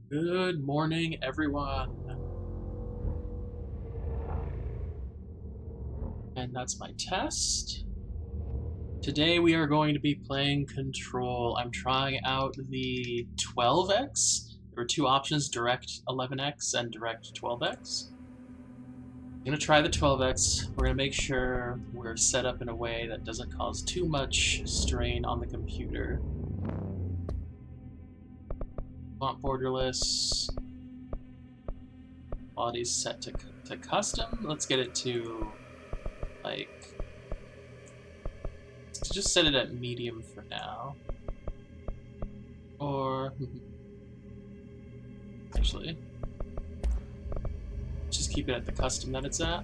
Good morning, everyone. And that's my test. Today we are going to be playing Control. I'm trying out the 12x. There were two options, Direct 11x and Direct 12x. I'm going to try the 12x. We're going to make sure we're set up in a way that doesn't cause too much strain on the computer. Font borderless. Quality's set to custom. Let's get it to, like, let's just set it at medium for now. Or, actually, just keep it at the custom that it's at.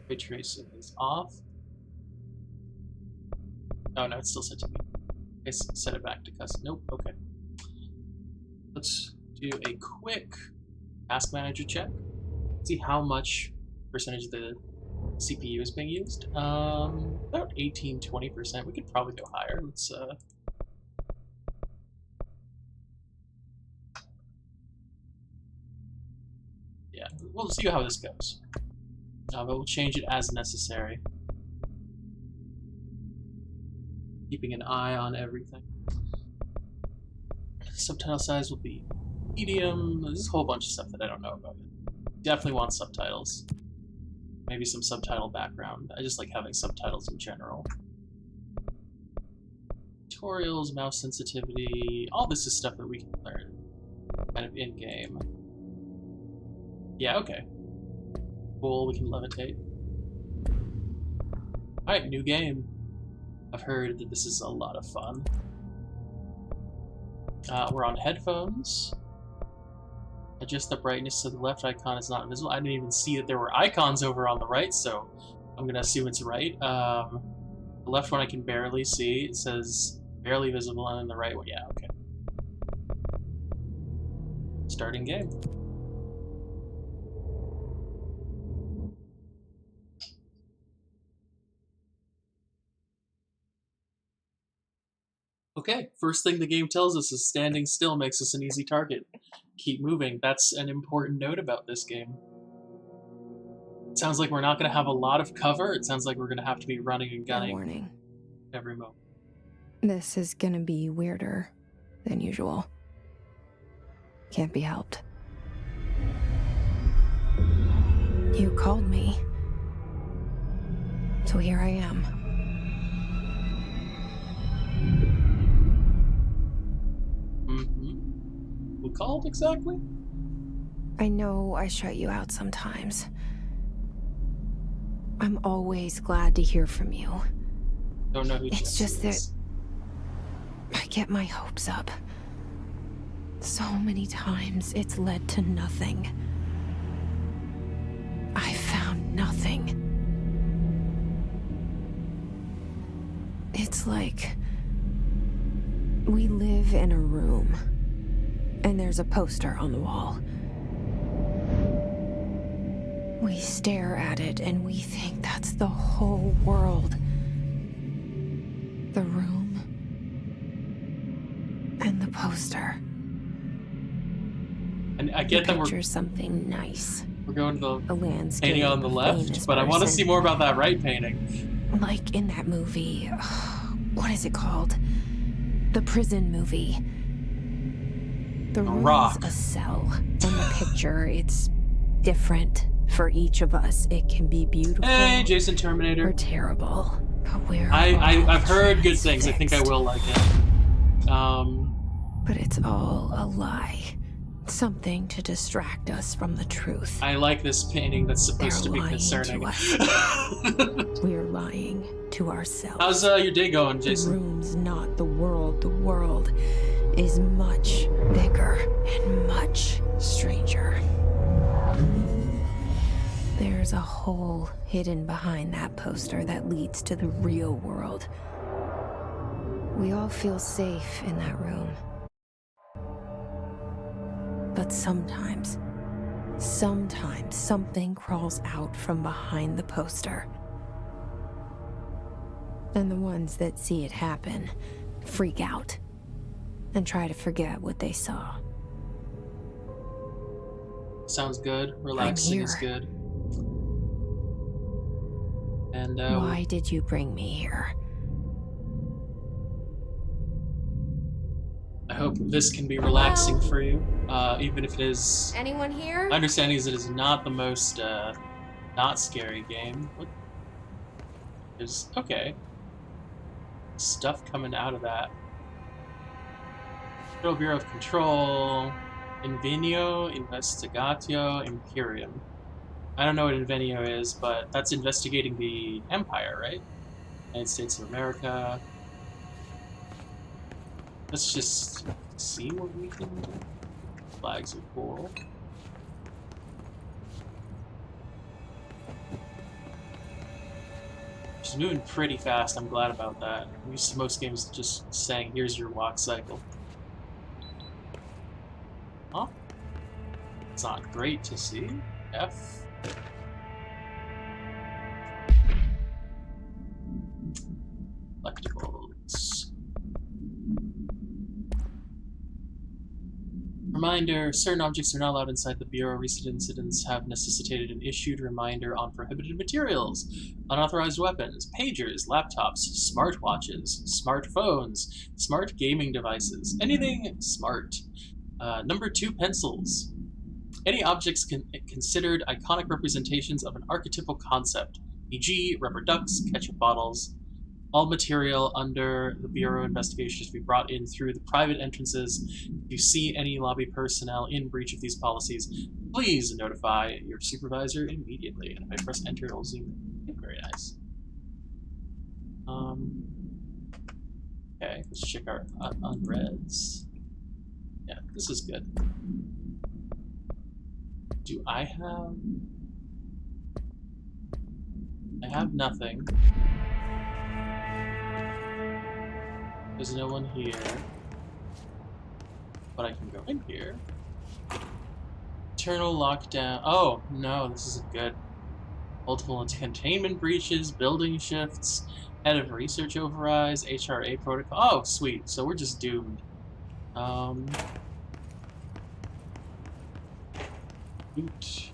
Ray tracing is off. Oh no, it's still set to medium. Okay, set it back to custom. Nope, okay. Let's do a quick task manager check. See how much percentage of the CPU is being used. About 18-20%. We could probably go higher. Let's yeah, we'll see how this goes. But we'll change it as necessary. Keeping an eye on everything. Subtitle size will be medium. There's a whole bunch of stuff that I don't know about yet. Definitely want subtitles. Maybe some subtitle background. I just like having subtitles in general. Tutorials, mouse sensitivity, all this is stuff that we can learn kind of in-game. Yeah, okay. Cool, we can levitate. Alright, new game. I've heard that this is a lot of fun. We're on headphones. Adjust the brightness so the left icon is not visible. I didn't even see that there were icons over on the right, so I'm gonna assume it's right. The left one I can barely see. It says barely visible, and then the right one, yeah, okay. Starting game. Okay, first thing the game tells us is standing still makes us an easy target. Keep moving. That's an important note about this game. It sounds like we're not going to have a lot of cover. It sounds like we're going to have to be running and gunning warning. every moment. This is going to be weirder than usual. Can't be helped. You called me. So here I am. Who called exactly? I know I shut you out sometimes. I'm always glad to hear from you. Don't know who It's just is. that I get my hopes up. So many times it's led to nothing. I found nothing. It's like we live in a room, and there's a poster on the wall. We stare at it and we think that's the whole world. The room and the poster. And I get that we're something nice. We're going to A the landscape, painting on the left, but I want to see more about that right painting. Like in that movie, what is it called? The prison movie. The room Rock. is a cell. In the picture, it's different for each of us. It can be beautiful. Hey, Jason Terminator. Or terrible. But we're I've heard good things. I think I will like it. But it's all a lie. Something to distract us from the truth. I like this painting that's supposed to be concerning. We're lying to ourselves. How's your day going, Jason? The room's not the world. The world is much bigger and much stranger. There's a hole hidden behind that poster that leads to the real world. We all feel safe in that room. But sometimes something crawls out from behind the poster. And the ones that see it happen freak out and try to forget what they saw. Sounds good. Relaxing is good. And why did you bring me here? I hope this can be relaxing for you, even if it is. Anyone here? My understanding is it is not the most not scary game. What? There's okay stuff coming out of that. Federal Bureau of Control, Invenio, Investigatio, Imperium. I don't know what Invenio is, but that's investigating the Empire, right? United States of America. Let's just see what we can do. Flags are cool. She's moving pretty fast, I'm glad about that. I'm used to most games just saying, here's your walk cycle. Huh? It's not great to see. F. Collectibles. Reminder, certain objects are not allowed inside the Bureau. Recent incidents have necessitated an issued reminder on prohibited materials, unauthorized weapons, pagers, laptops, smartwatches, smartphones, smart gaming devices, anything smart. Number 2, pencils. Any objects considered iconic representations of an archetypal concept, e.g. rubber ducks, ketchup bottles. All material under the Bureau investigation should be brought in through the private entrances. If you see any lobby personnel in breach of these policies, please notify your supervisor immediately. And if I press enter, it'll zoom in. Very nice. Okay, let's check our unreads. Yeah, this is good. Do I have... I have nothing. There's no one here. But I can go in here. Internal lockdown. Oh, no, this isn't good. Multiple containment breaches, building shifts, head of research overrides, HRA protocol. Oh, sweet. So we're just doomed. Oot.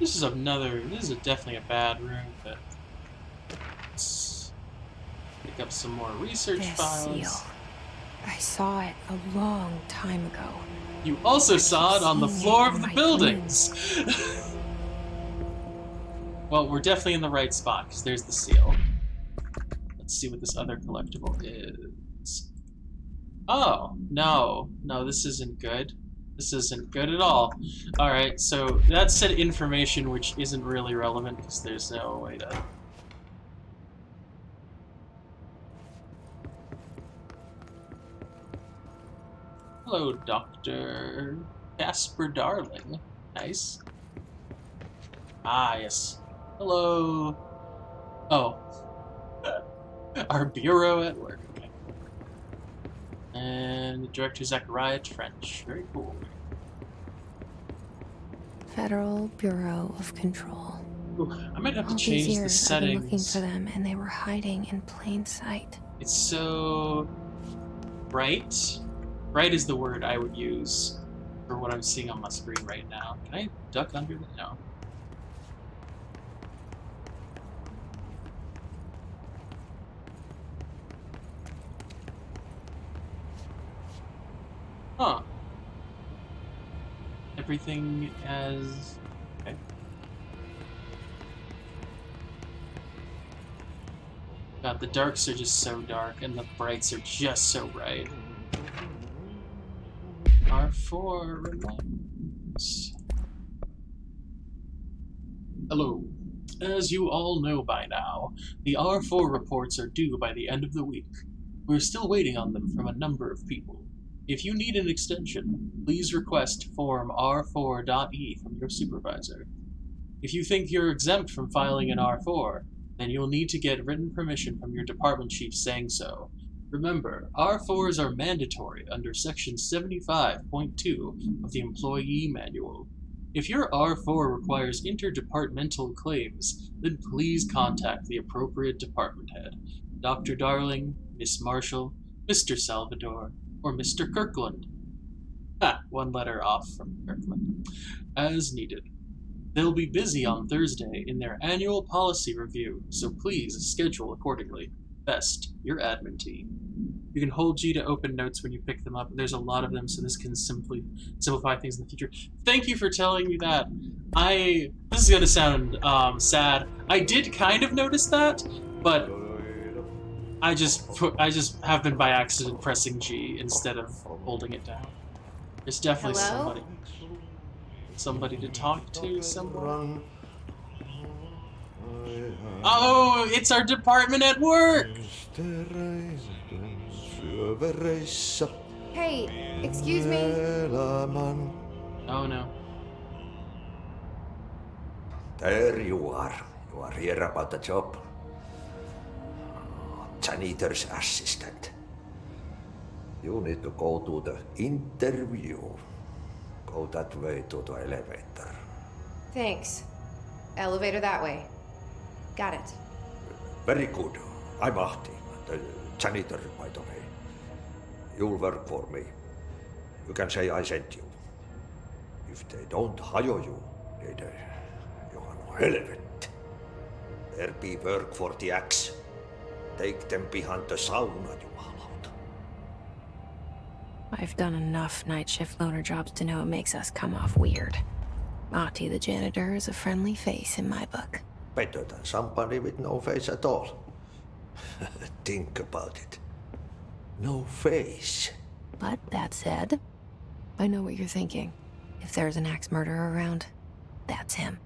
This is definitely a bad room, but let's pick up some more research files. Seal. I saw it a long time ago. You also saw it on the floor of the buildings! Well, we're definitely in the right spot, because there's the seal. Let's see what this other collectible is. Oh, no. No, this isn't good. This isn't good at all. Alright, so that said information which isn't really relevant because there's no way to... Hello, Dr. Casper Darling. Nice. Ah, yes. Hello. Oh. Our bureau at work. Okay. And Director Zachariah Trench. Very cool. Federal Bureau of Control. Ooh, I might have to All change these the years I've been looking settings. for them, and they were hiding in plain sight. It's so bright. Bright is the word I would use for what I'm seeing on my screen right now. Can I duck under the... No. Huh. Everything as... Okay. God, the darks are just so dark, and the brights are just so bright. R4 remains. Hello. As you all know by now, the R4 reports are due by the end of the week. We're still waiting on them from a number of people. If you need an extension, please request Form R4.E from your supervisor. If you think you're exempt from filing an R4, then you'll need to get written permission from your department chief saying so. Remember, R4s are mandatory under Section 75.2 of the Employee Manual. If your R4 requires interdepartmental claims, then please contact the appropriate department head. Dr. Darling, Miss Marshall, Mr. Salvador, or Mr. Kirkland. One letter off from Kirkland. As needed. They'll be busy on Thursday in their annual policy review, so please schedule accordingly. Best, your admin team. You can hold G to open notes when you pick them up. There's a lot of them, so this can simplify things in the future. Thank you for telling me that. This is gonna sound sad. I did kind of notice that, but I just have been by accident pressing G instead of holding it down. There's definitely somebody to talk to, someone. Oh, it's our department at work! Hey, excuse me. Oh no. There you are. You are here about the job. Janitor's assistant. You need to go to the interview. Go that way to the elevator. Thanks. Elevator that way. Got it. Very good. I'm Ahti, the janitor, by the way. You'll work for me. You can say I sent you. If they don't hire you, they you are no helvet. There be work for the axe. Take them behind the sauna, you hallout. I've done enough night shift loner jobs to know it makes us come off weird. Ahti the janitor is a friendly face in my book. Better than somebody with no face at all. Think about it. No face. But that said, I know what you're thinking. If there's an axe murderer around, that's him.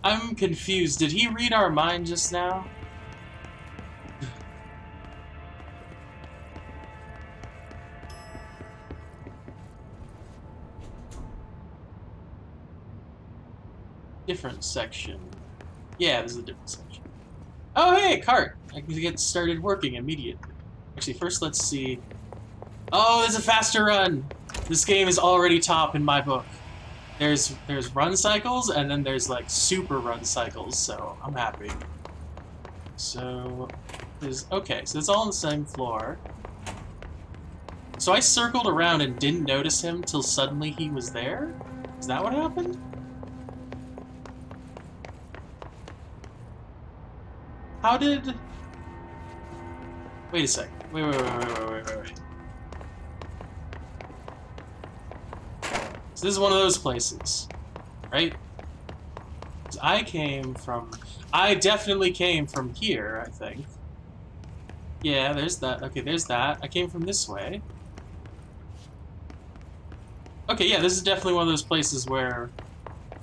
I'm confused. Did he read our mind just now? Different section. Yeah, this is a different section. Oh, hey, cart! I can get started working immediately. Actually, first let's see. Oh, there's a faster run! This game is already top in my book. There's run cycles, and then there's like super run cycles, so I'm happy. So okay, so it's all on the same floor. So I circled around and didn't notice him till suddenly he was there? Is that what happened? How did... Wait a sec. Wait. So this is one of those places, right? I definitely came from here, I think. Yeah, there's that. Okay, there's that. I came from this way. Okay, yeah, this is definitely one of those places where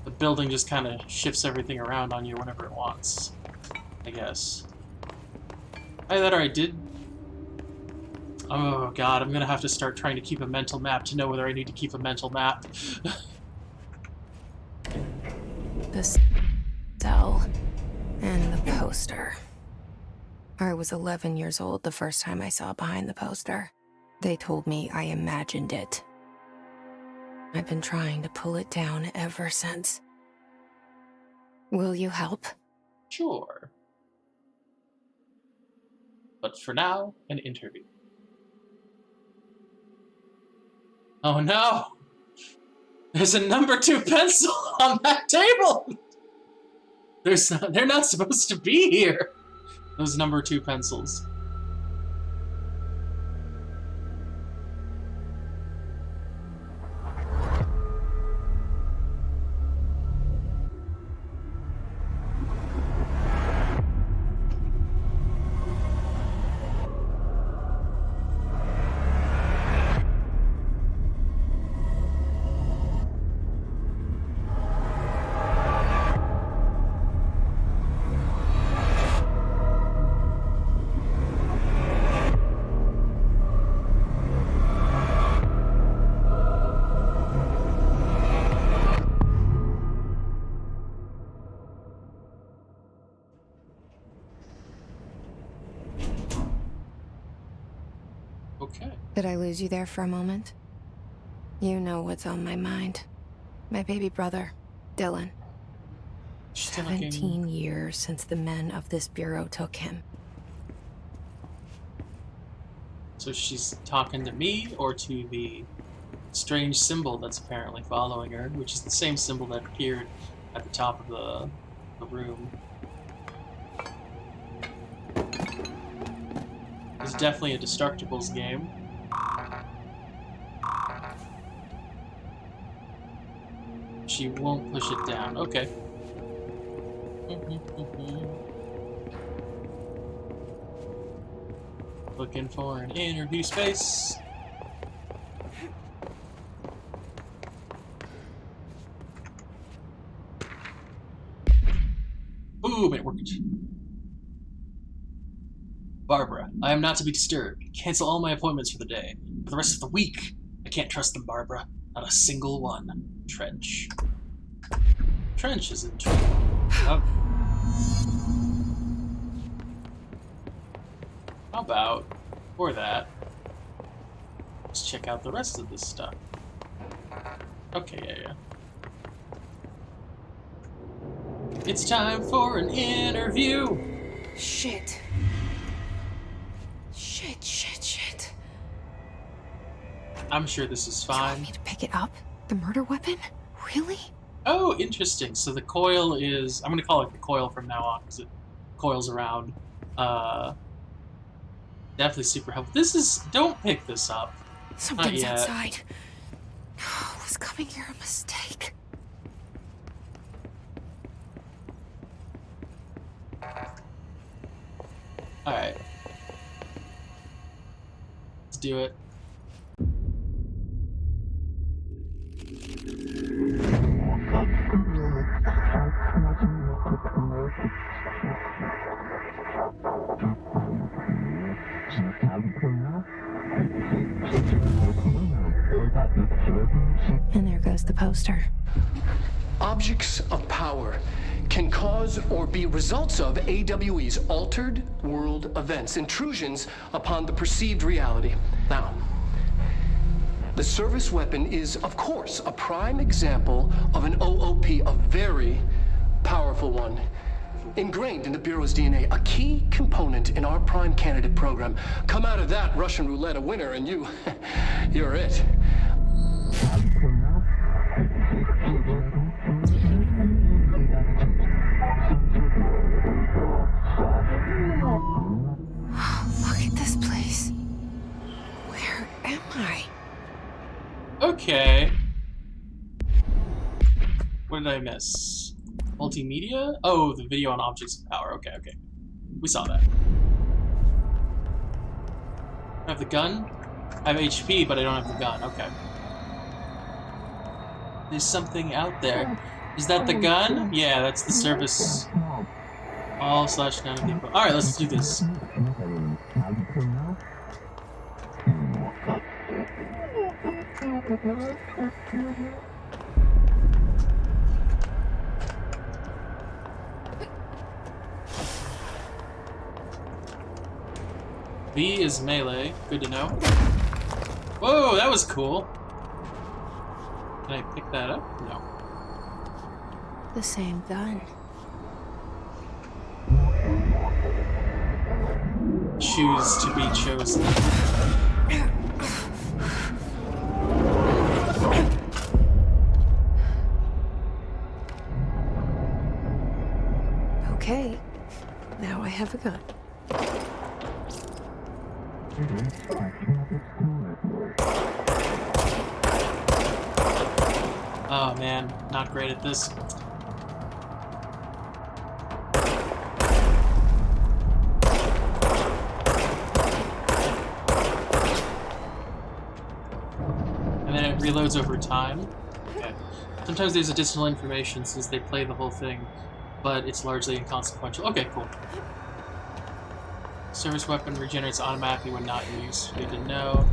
the building just kind of shifts everything around on you whenever it wants, I guess. Either that or I did... Oh god, I'm gonna have to start trying to keep a mental map to know whether I need to keep a mental map. The cell and the poster. I was 11 years old the first time I saw behind the poster. They told me I imagined it. I've been trying to pull it down ever since. Will you help? Sure. But for now, an interview. Oh no! There's a number 2 pencil on that table! They're not supposed to be here! Those number 2 pencils. Okay. Did I lose you there for a moment? You know what's on my mind. My baby brother, Dylan. She's looking... 17 years since the men of this bureau took him. So she's talking to me or to the strange symbol that's apparently following her, which is the same symbol that appeared at the top of the room. It's definitely a Destructibles game. She won't push it down. Okay. Looking for an interview space. Boom, it worked. Barbara, I am not to be disturbed. Cancel all my appointments for the day. For the rest of the week. I can't trust them, Barbara. Not a single one. Trench. Trench is in trouble. Oh. How about, for that, let's check out the rest of this stuff. Okay, yeah. It's time for an interview! Shit. Shit. I'm sure this is You want fine. me to pick it up? The murder weapon? Really? Oh, interesting. So the coil is... I'm gonna call it the coil from now on, because it coils around. Definitely super helpful. This is... Don't pick this up. Something's yet. outside. Was coming here a mistake? Alright. Let's do it. And there goes the poster. Objects of power can cause or be results of AWE's altered world events, intrusions upon the perceived reality. Now, the service weapon is, of course, a prime example of an OOP, a very powerful one, ingrained in the Bureau's DNA, a key component in our prime candidate program. Come out of that Russian roulette a winner, and you're it. Look at this place. Where am I? Okay. What did I miss? Multimedia? Oh, the video on objects of power. Okay. We saw that. I have the gun? I have HP, but I don't have the gun. Okay. There's something out there. Is that the gun? Yeah, that's the service. All/none of the info. Alright, let's do this. B is melee. Good to know. Whoa, that was cool. Can I pick that up? No. The same gun. Choose to be chosen. Okay. Now I have a gun. Oh man, not great at this. And then it reloads over time. Okay. Sometimes there's additional information since they play the whole thing, but it's largely inconsequential. Okay, cool. Service weapon regenerates automatically when not in use. Good to know.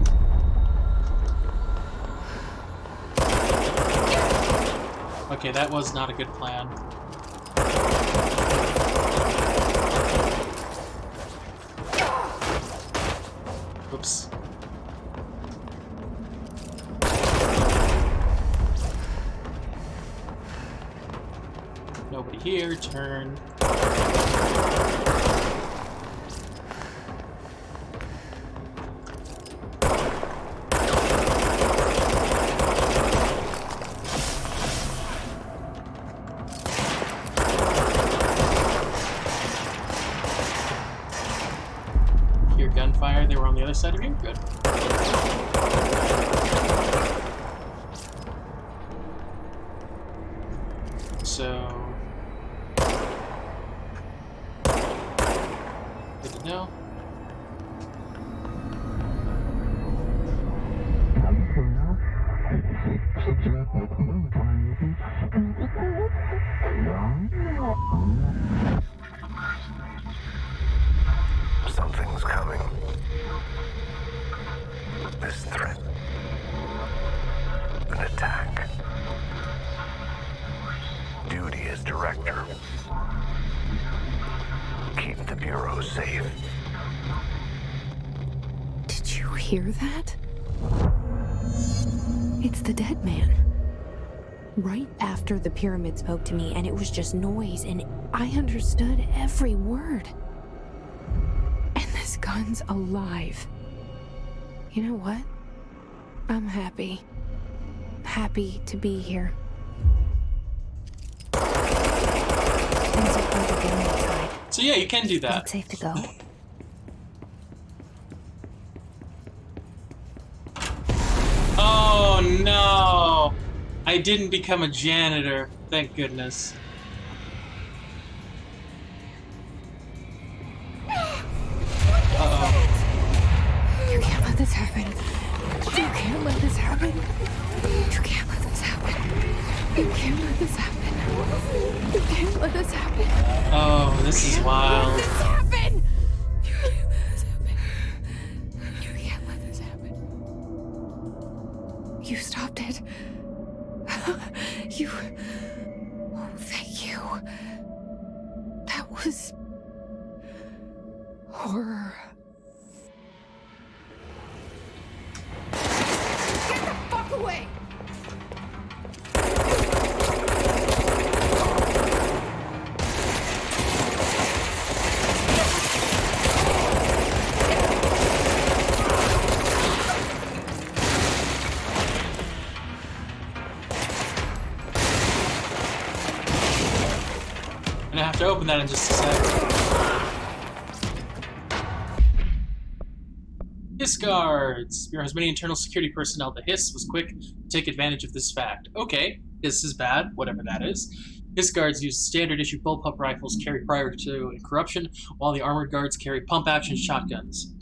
Okay, that was not a good plan. Oops. here, turn. Hear gunfire. They were on the other side of you? Good. So... good to know. Something's coming. This threat. An attack. Duty as director. Keep the Bureau safe. Did you hear that? It's the dead man. Right after the pyramid spoke to me, and it was just noise, and I understood every word. And this gun's alive. You know what? I'm happy. Happy to be here. Things are going to get outside. So yeah, you can do that. It's safe to go. Oh no! I didn't become a janitor. Thank goodness. Uh-oh. You can't let this happen. You can't let this happen. You can't let this happen. You can't let this happen. You can't let this happen. Oh, this is wild. Let this happen. You can't let this happen. You can't let this happen. You stopped it. You... oh, thank you. That was... horror. Get the fuck away! I'm gonna have to open that in just a sec. Hiss guards! Bureau has many internal security personnel. The Hiss was quick to take advantage of this fact. Okay, this is bad, whatever that is. Hiss guards use standard issue bullpup rifles carried prior to corruption, while the armored guards carry pump-action shotguns.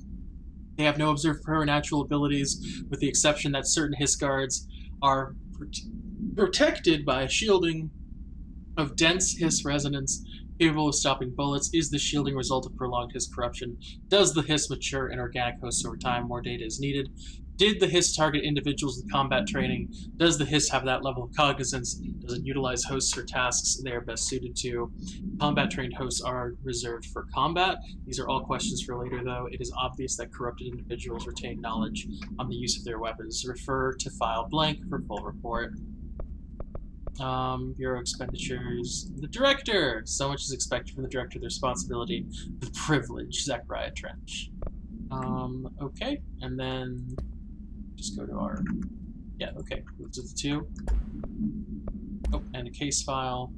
They have no observed supernatural abilities, with the exception that certain Hiss guards are protected by a shielding of dense Hiss resonance capable of stopping bullets. Is the shielding result of prolonged Hiss corruption? Does the Hiss mature in organic hosts over time? More data is needed. Did the Hiss target individuals with combat training? Does the Hiss have that level of cognizance? Does it utilize hosts for tasks they are best suited to? Combat-trained hosts are reserved for combat. These are all questions for later, though. It is obvious that corrupted individuals retain knowledge on the use of their weapons. Refer to file blank for full report. Bureau expenditures. The director! So much is expected from the director. The responsibility, the privilege. Zachariah Trench. Okay. And then just go to our... yeah, okay. Those are the two. Oh, and a case file.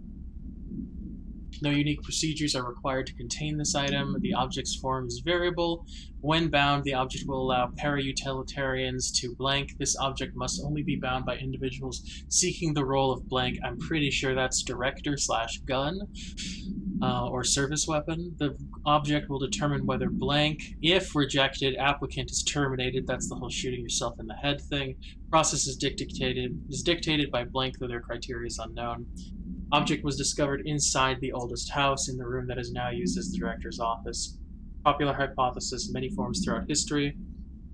No unique procedures are required to contain this item. The object's form is variable. When bound, the object will allow para-utilitarians to blank. This object must only be bound by individuals seeking the role of blank. I'm pretty sure that's director/gun or service weapon. The object will determine whether blank. If rejected, applicant is terminated. That's the whole shooting yourself in the head thing. Process is dictated by blank, though their criteria is unknown. Object was discovered inside the oldest house, in the room that is now used as the director's office. Popular hypothesis, many forms throughout history.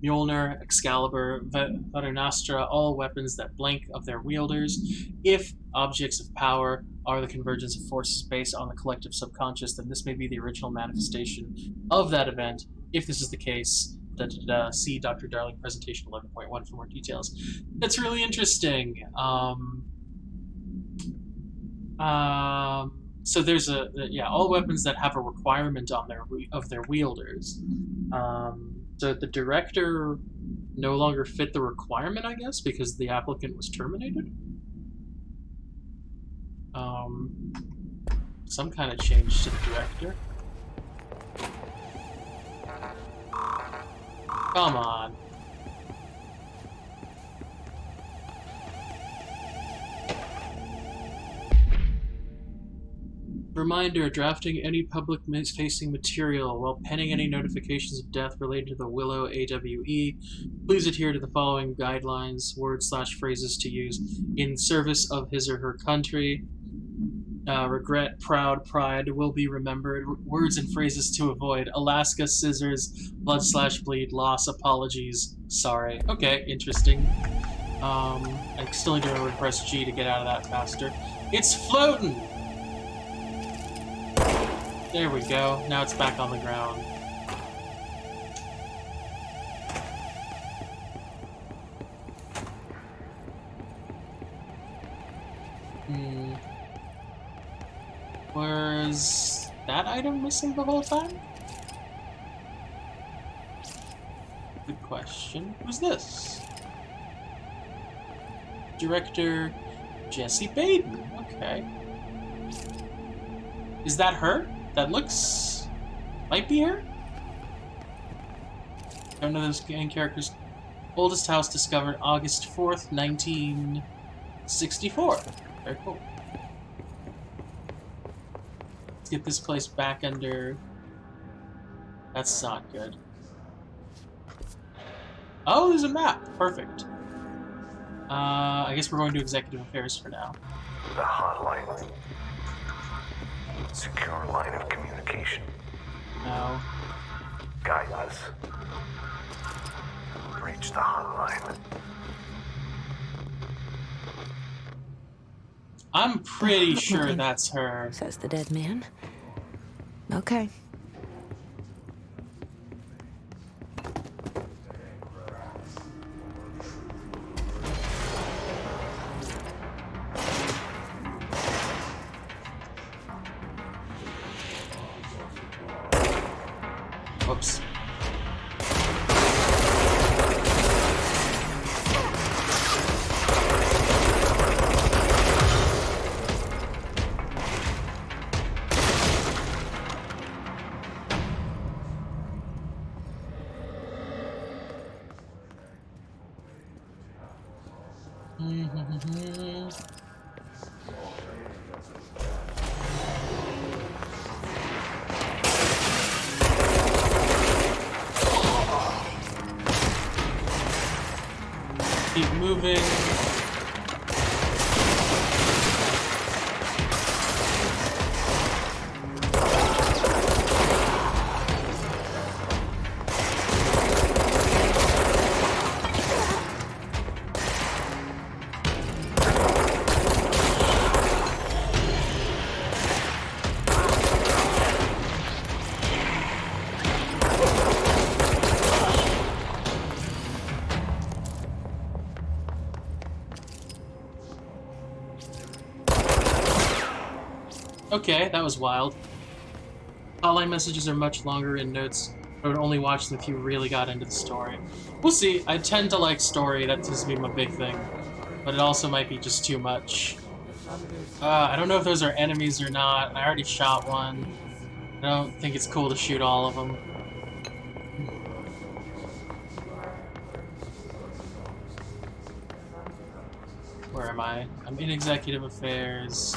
Mjolnir, Excalibur, Varanastra, all weapons that blank of their wielders. If objects of power are the convergence of forces based on the collective subconscious, then this may be the original manifestation of that event. If this is the case, see Dr. Darling presentation 11.1 for more details. That's really interesting. So there's yeah, all weapons that have a requirement on their wielders. So the director no longer fit the requirement, I guess, because the applicant was terminated. Some kind of change to the director. Come on. Reminder, drafting any public-facing material while penning any notifications of death related to the Willow AWE, please adhere to the following guidelines, words/phrases to use in service of his or her country. Regret, proud, pride, will be remembered. Words and phrases to avoid. Alaska, scissors, blood/bleed, loss, apologies, sorry. Okay, interesting. I still need to remember to press G to get out of that faster. It's floating! There we go. Now it's back on the ground. Was that item missing the whole time? Good question. Who's this? Director Jessie Baden. Okay. Is that her? That looks... might be her? Don't know those main characters. Oldest house discovered August 4th, 1964. Very cool. Let's get this place back under... That's not good. Oh, there's a map. Perfect. I guess we're going to executive affairs for now. The hotline. Secure line of communication. No. Guide us. Reach the hotline. I'm pretty sure that's her. Says the dead man. Okay. Whoops. Keep moving. Okay, that was wild. Hotline messages are much longer in notes. I would only watch them if you really got into the story. We'll see. I tend to like story. That tends to be my big thing. But it also might be just too much. I don't know if those are enemies or not. I already shot one. I don't think it's cool to shoot all of them. Where am I? I'm in executive affairs.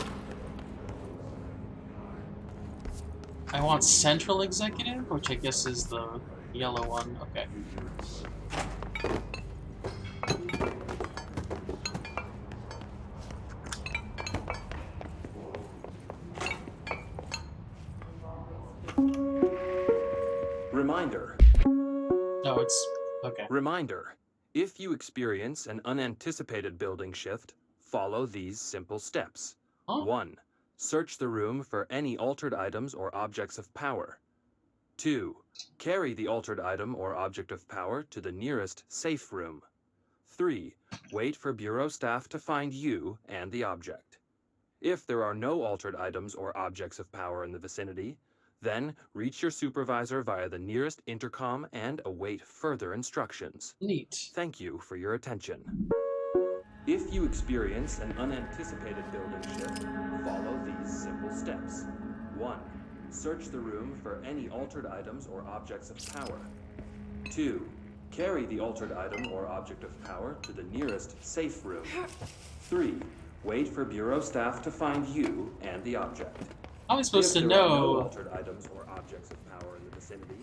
I want central executive, which I guess is the yellow one. Okay. Reminder. No, it's... okay. Reminder. If you experience an unanticipated building shift, follow these simple steps. Huh? 1. Search the room for any altered items or objects of power. 2. Carry the altered item or object of power to the nearest safe room. 3. Wait for Bureau staff to find you and the object. If there are no altered items or objects of power in the vicinity, then reach your supervisor via the nearest intercom and await further instructions. Neat. Thank you for your attention. If you experience an unanticipated building shift, follow these simple steps. 1. Search the room for any altered items or objects of power. 2. Carry the altered item or object of power to the nearest safe room. 3. Wait for Bureau staff to find you and the object. How am I supposed If to there are no know? altered items or objects of power in the vicinity,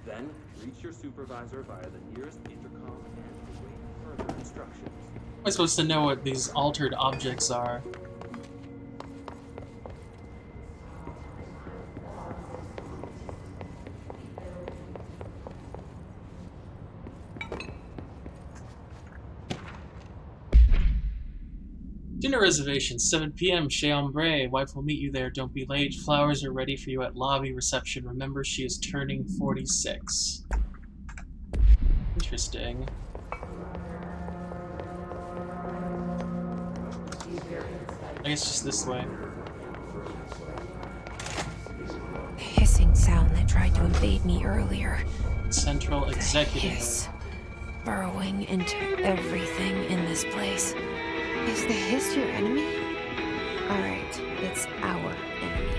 then reach your supervisor via the nearest intercom and await further instructions. How am I supposed to know what these altered objects are? Dinner reservation, 7 p.m. Chez Ombre. Wife will meet you there. Don't be late. Flowers are ready for you at lobby reception. Remember, she is turning 46. Interesting. I guess just this way. The hissing sound that tried to invade me earlier. Central Executive. Hiss. Burrowing into everything in this place. Is the hiss your enemy? Alright, it's our enemy.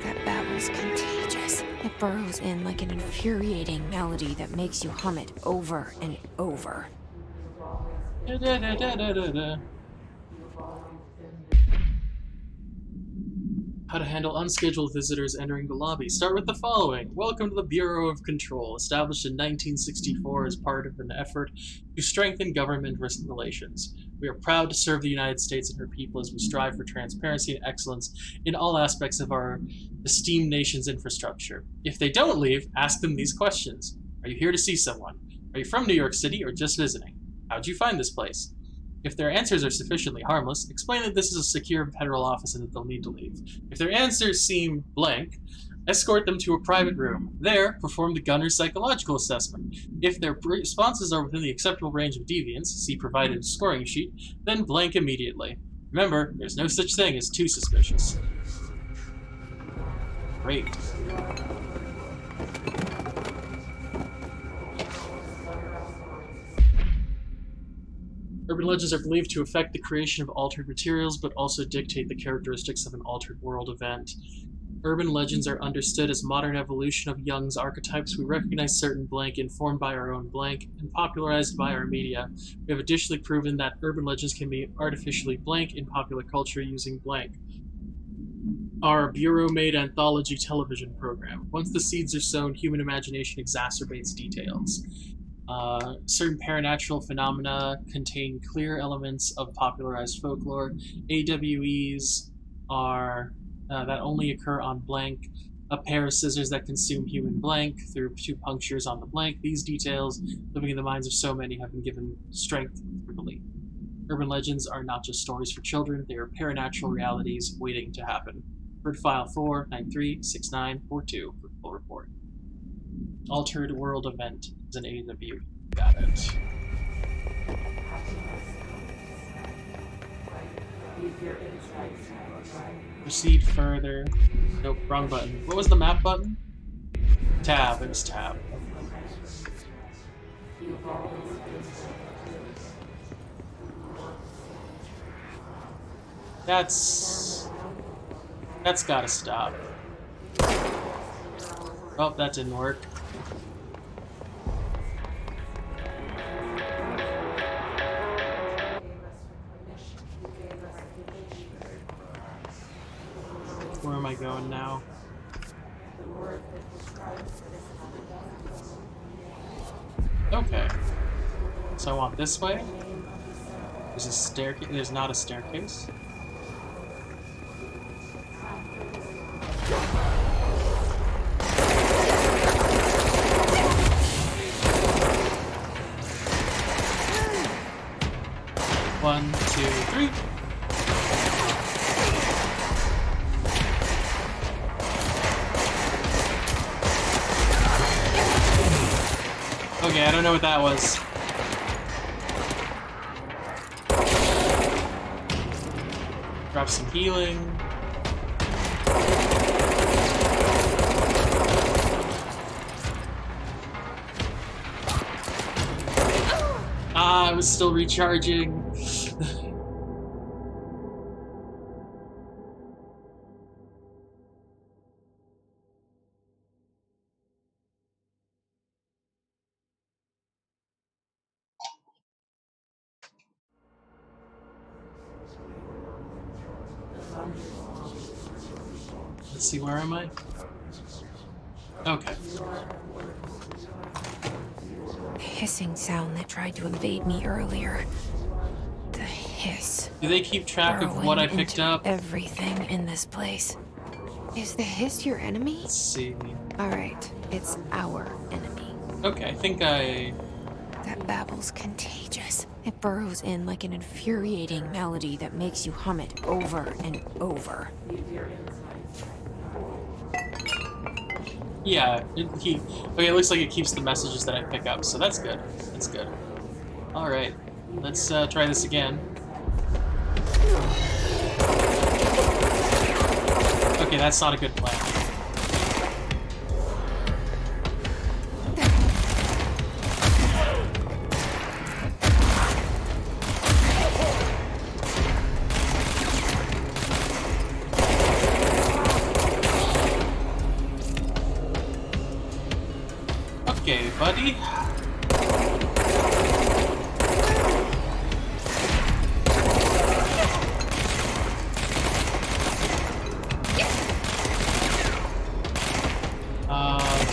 That babble's contagious. It burrows in like an infuriating melody that makes you hum it over and over. Da-da-da-da-da-da. How to handle unscheduled visitors entering the lobby. Start with the following. Welcome to the Bureau of Control, established in 1964 as part of an effort to strengthen government relations. We are proud to serve the United States and her people as we strive for transparency and excellence in all aspects of our esteemed nation's infrastructure. If they don't leave, ask them these questions. Are you here to see someone? Are you from New York City or just visiting? How'd you find this place? If their answers are sufficiently harmless, explain that this is a secure federal office and that they'll need to leave. If their answers seem blank, escort them to a private room. There, perform the gunner's psychological assessment. If their responses are within the acceptable range of deviance, see provided scoring sheet, then blank immediately. Remember, there's no such thing as too suspicious. Great. Urban legends are believed to affect the creation of altered materials, but also dictate the characteristics of an altered world event. Urban legends are understood as modern evolution of Jung's archetypes. We recognize certain blank informed by our own blank and popularized by our media. We have additionally proven that urban legends can be artificially blank in popular culture using blank. Our Bureau-made anthology television program. Once the seeds are sown, human imagination exacerbates details. Certain paranatural phenomena contain clear elements of popularized folklore. AWEs are that only occur on blank. A pair of scissors that consume human blank through 2 punctures on the blank. These details, living in the minds of so many, have been given strength through belief. Urban legends are not just stories for children, they are paranatural realities waiting to happen. Bird file 4936942 for full report. Altered world event is an AW. Got it. Proceed further. Nope, wrong button. What was the map button? Tab. It was tab. That's gotta stop. Oh, that didn't work. Where am I going now? Okay. So I want this way. There's a staircase. There's not a staircase. One, two, three. Okay, I don't know what that was. Drop some healing. Ah, I was still recharging. Let's see, where am I? Okay. The hissing sound that tried to invade me earlier. The hiss. Do they keep track of what I picked into up? Everything in this place. Is the hiss your enemy? Let's see. Alright, it's our enemy. Okay, I think I... That babble's contagious. It burrows in like an infuriating melody that makes you hum it over and over. Yeah, okay, it looks like it keeps the messages that I pick up, so that's good. That's good. Alright, let's try this again. Okay, that's not a good plan. Okay, buddy.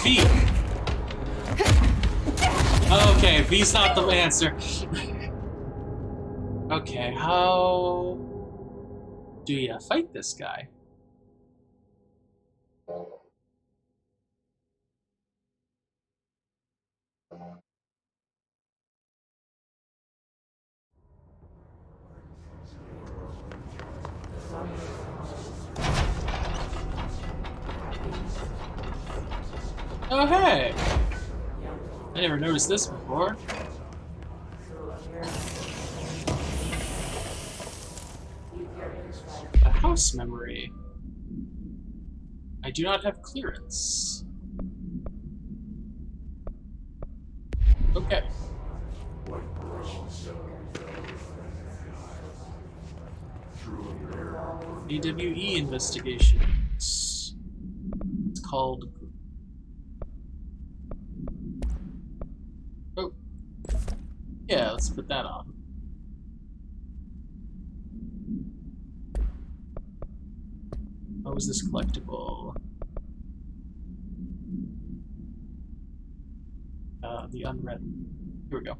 V. Okay, V's not the answer. Okay, how do you fight this guy? Oh, hey! I never noticed this before. A house memory. I do not have clearance. Okay. AWE investigations. It's called... Oh. Yeah, let's put that on. What was this collectible? The unwritten. Here we go.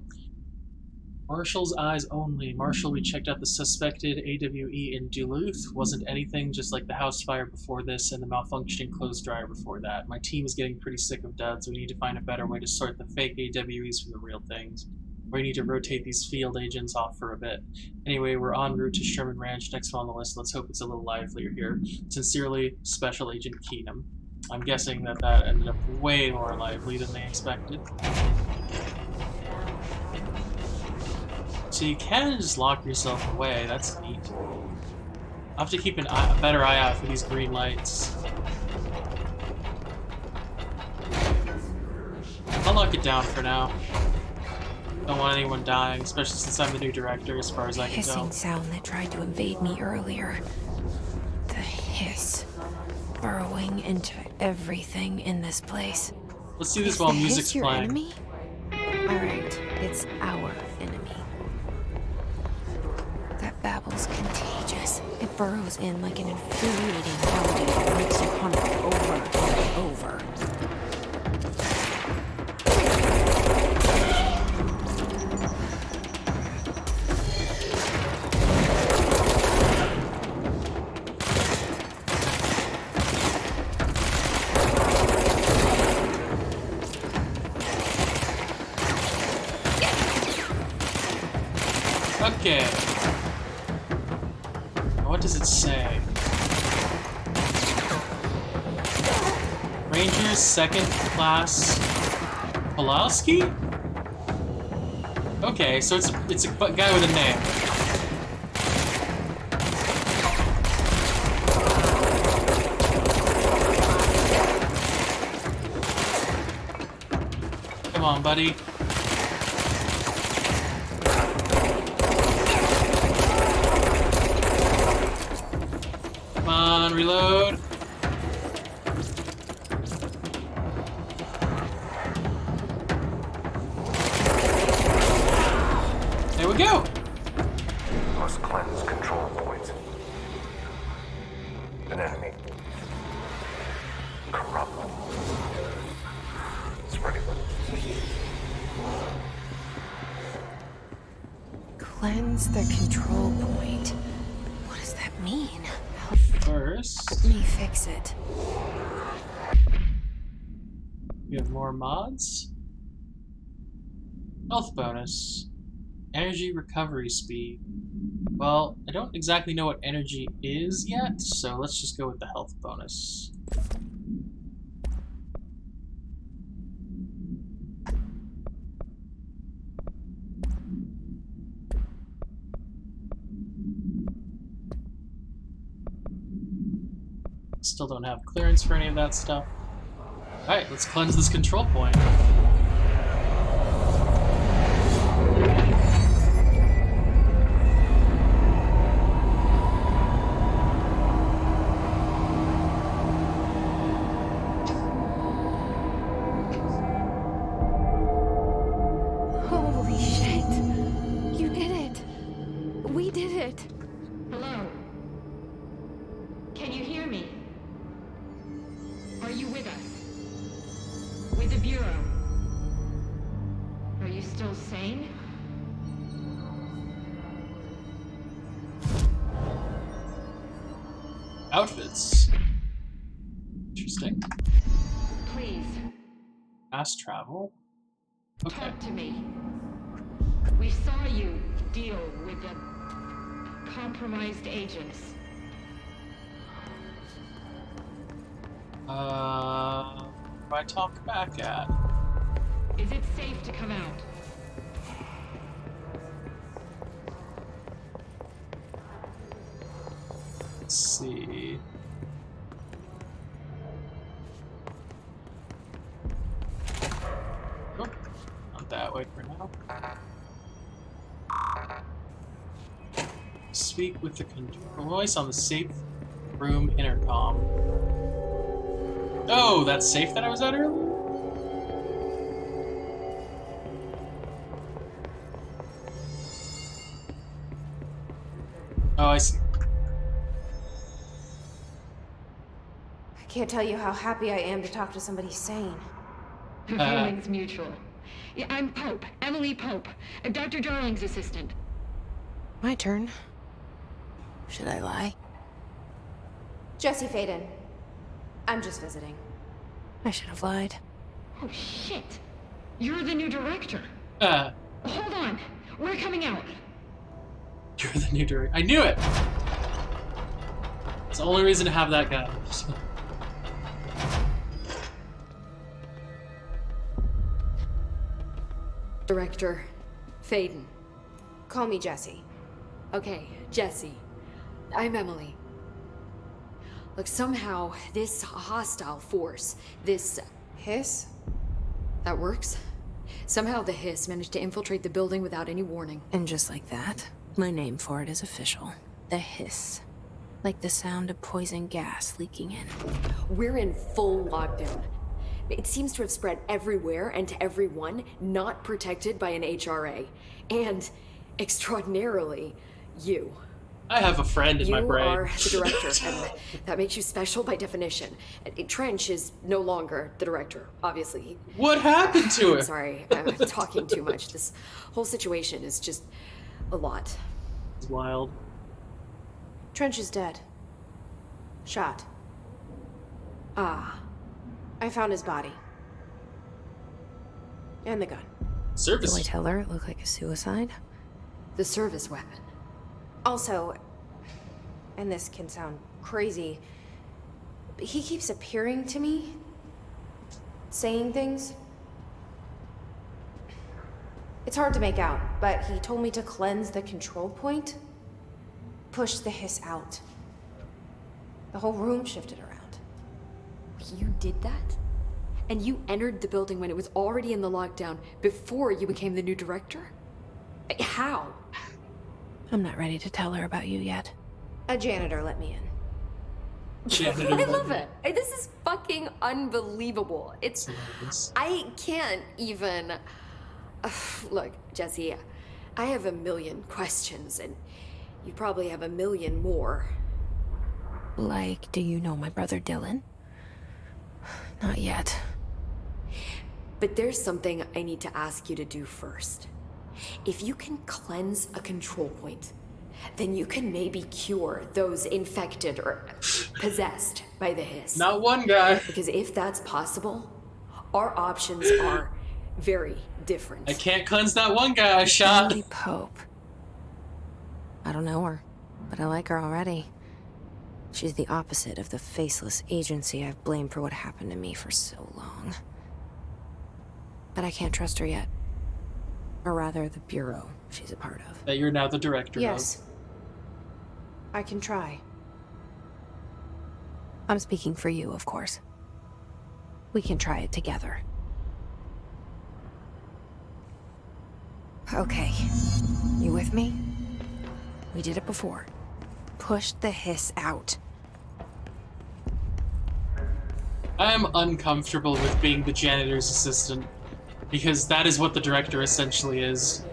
Marshall's eyes only. Marshall, we checked out the suspected AWE in Duluth. Wasn't anything, just like the house fire before this and the malfunctioning clothes dryer before that. My team is getting pretty sick of duds. We need to find a better way to sort the fake AWEs from the real things. We need to rotate these field agents off for a bit. Anyway, we're en route to Sherman Ranch, next on the list. Let's hope it's a little livelier here. Sincerely, Special Agent Keenum. I'm guessing that ended up way more lively than they expected. So you can just lock yourself away, that's neat. I'll have to keep a better eye out for these green lights. I'll lock it down for now. Don't want anyone dying, especially since I'm the new director, as far as I can tell. Hissing sound that tried to invade me earlier. The hiss. Burrowing into everything in this place. Let's do this while music's your playing. Enemy? Alright, it's our enemy. That babble's contagious. It burrows in like an infuriating melody that makes you hum it over and over. Okay. What does it say? Rangers, 2nd class, Pulowski? Okay, so it's a guy with a name. on, buddy. Come on, reload. There we go. Must cleanse control points. An enemy. Corrupt. Spreading. Cleanse the control point. What does that mean? First, Help me fix it. we have more mods. Health bonus. Energy recovery speed. Well, I don't exactly know what energy is yet, so let's just go with the health bonus. Still don't have clearance for any of that stuff. Alright, let's cleanse this control point. Holy shit! You did it! We did it! Hello? Can you hear me? Are you with us? With the Bureau? Are you still sane? Outfits. Interesting. Please, Fast travel. Okay. talk to me. We saw you deal with the compromised agents. Who do I talk back at? Is it safe to come out? Let's see. Oh, not that way for now. Speak with the control voice on the safe room intercom. Oh, that safe that I was at earlier? Oh, I see. I can't tell you how happy I am to talk to somebody sane. The feeling's mutual. Yeah, I'm Pope, Emily Pope, Dr. Darling's assistant. My turn. Should I lie? Jesse Faden. I'm just visiting. I should have lied. Oh shit! You're the new director. Hold on, we're coming out. You're the new director. I knew it! It's the only reason to have that guy. Director Faden. Call me Jesse. Okay, Jesse. I'm Emily. Look, somehow this hostile force, this Hiss? that works. Somehow the hiss managed to infiltrate the building without any warning. And just like that, my name for it is official. The hiss. Like the sound of poison gas leaking in. We're in full lockdown. It seems to have spread everywhere and to everyone not protected by an HRA. And, extraordinarily, you. I have a friend in my brain. You are the director, and that makes you special by definition. Trench is no longer the director, obviously. What happened to him? Sorry, I'm talking too much. This whole situation is just a lot. It's wild. Trench is dead. Shot. Ah, I found his body. And the gun. Service. Did I tell her it looked like a suicide? the service weapon. Also, and this can sound crazy, but he keeps appearing to me, saying things. It's hard to make out, but he told me to cleanse the control point, push the hiss out. The whole room shifted around. You did that? And you entered the building when it was already in the lockdown before you became the new director? How? I'm not ready to tell her about you yet. A janitor let me in. I love it. This is fucking unbelievable. I can't even... Look, Jesse, I have a million questions, and you probably have a million more. Like, do you know my brother Dylan? Not yet. But there's something I need to ask you to do first. If you can cleanse a control point, then you can maybe cure those infected or possessed by the hiss. Not one guy. Because if that's possible, our options are very different. I can't cleanse that one guy I shot. Emily Pope. I don't know her, but I like her already. She's the opposite of the faceless agency I've blamed for what happened to me for so long. But I can't trust her yet. Or rather, the Bureau she's a part of. That you're now the director of. Yes. I can try. I'm speaking for you, of course. We can try it together. Okay. You with me? We did it before. Push the hiss out. I'm uncomfortable with being the janitor's assistant, because that is what the director essentially is.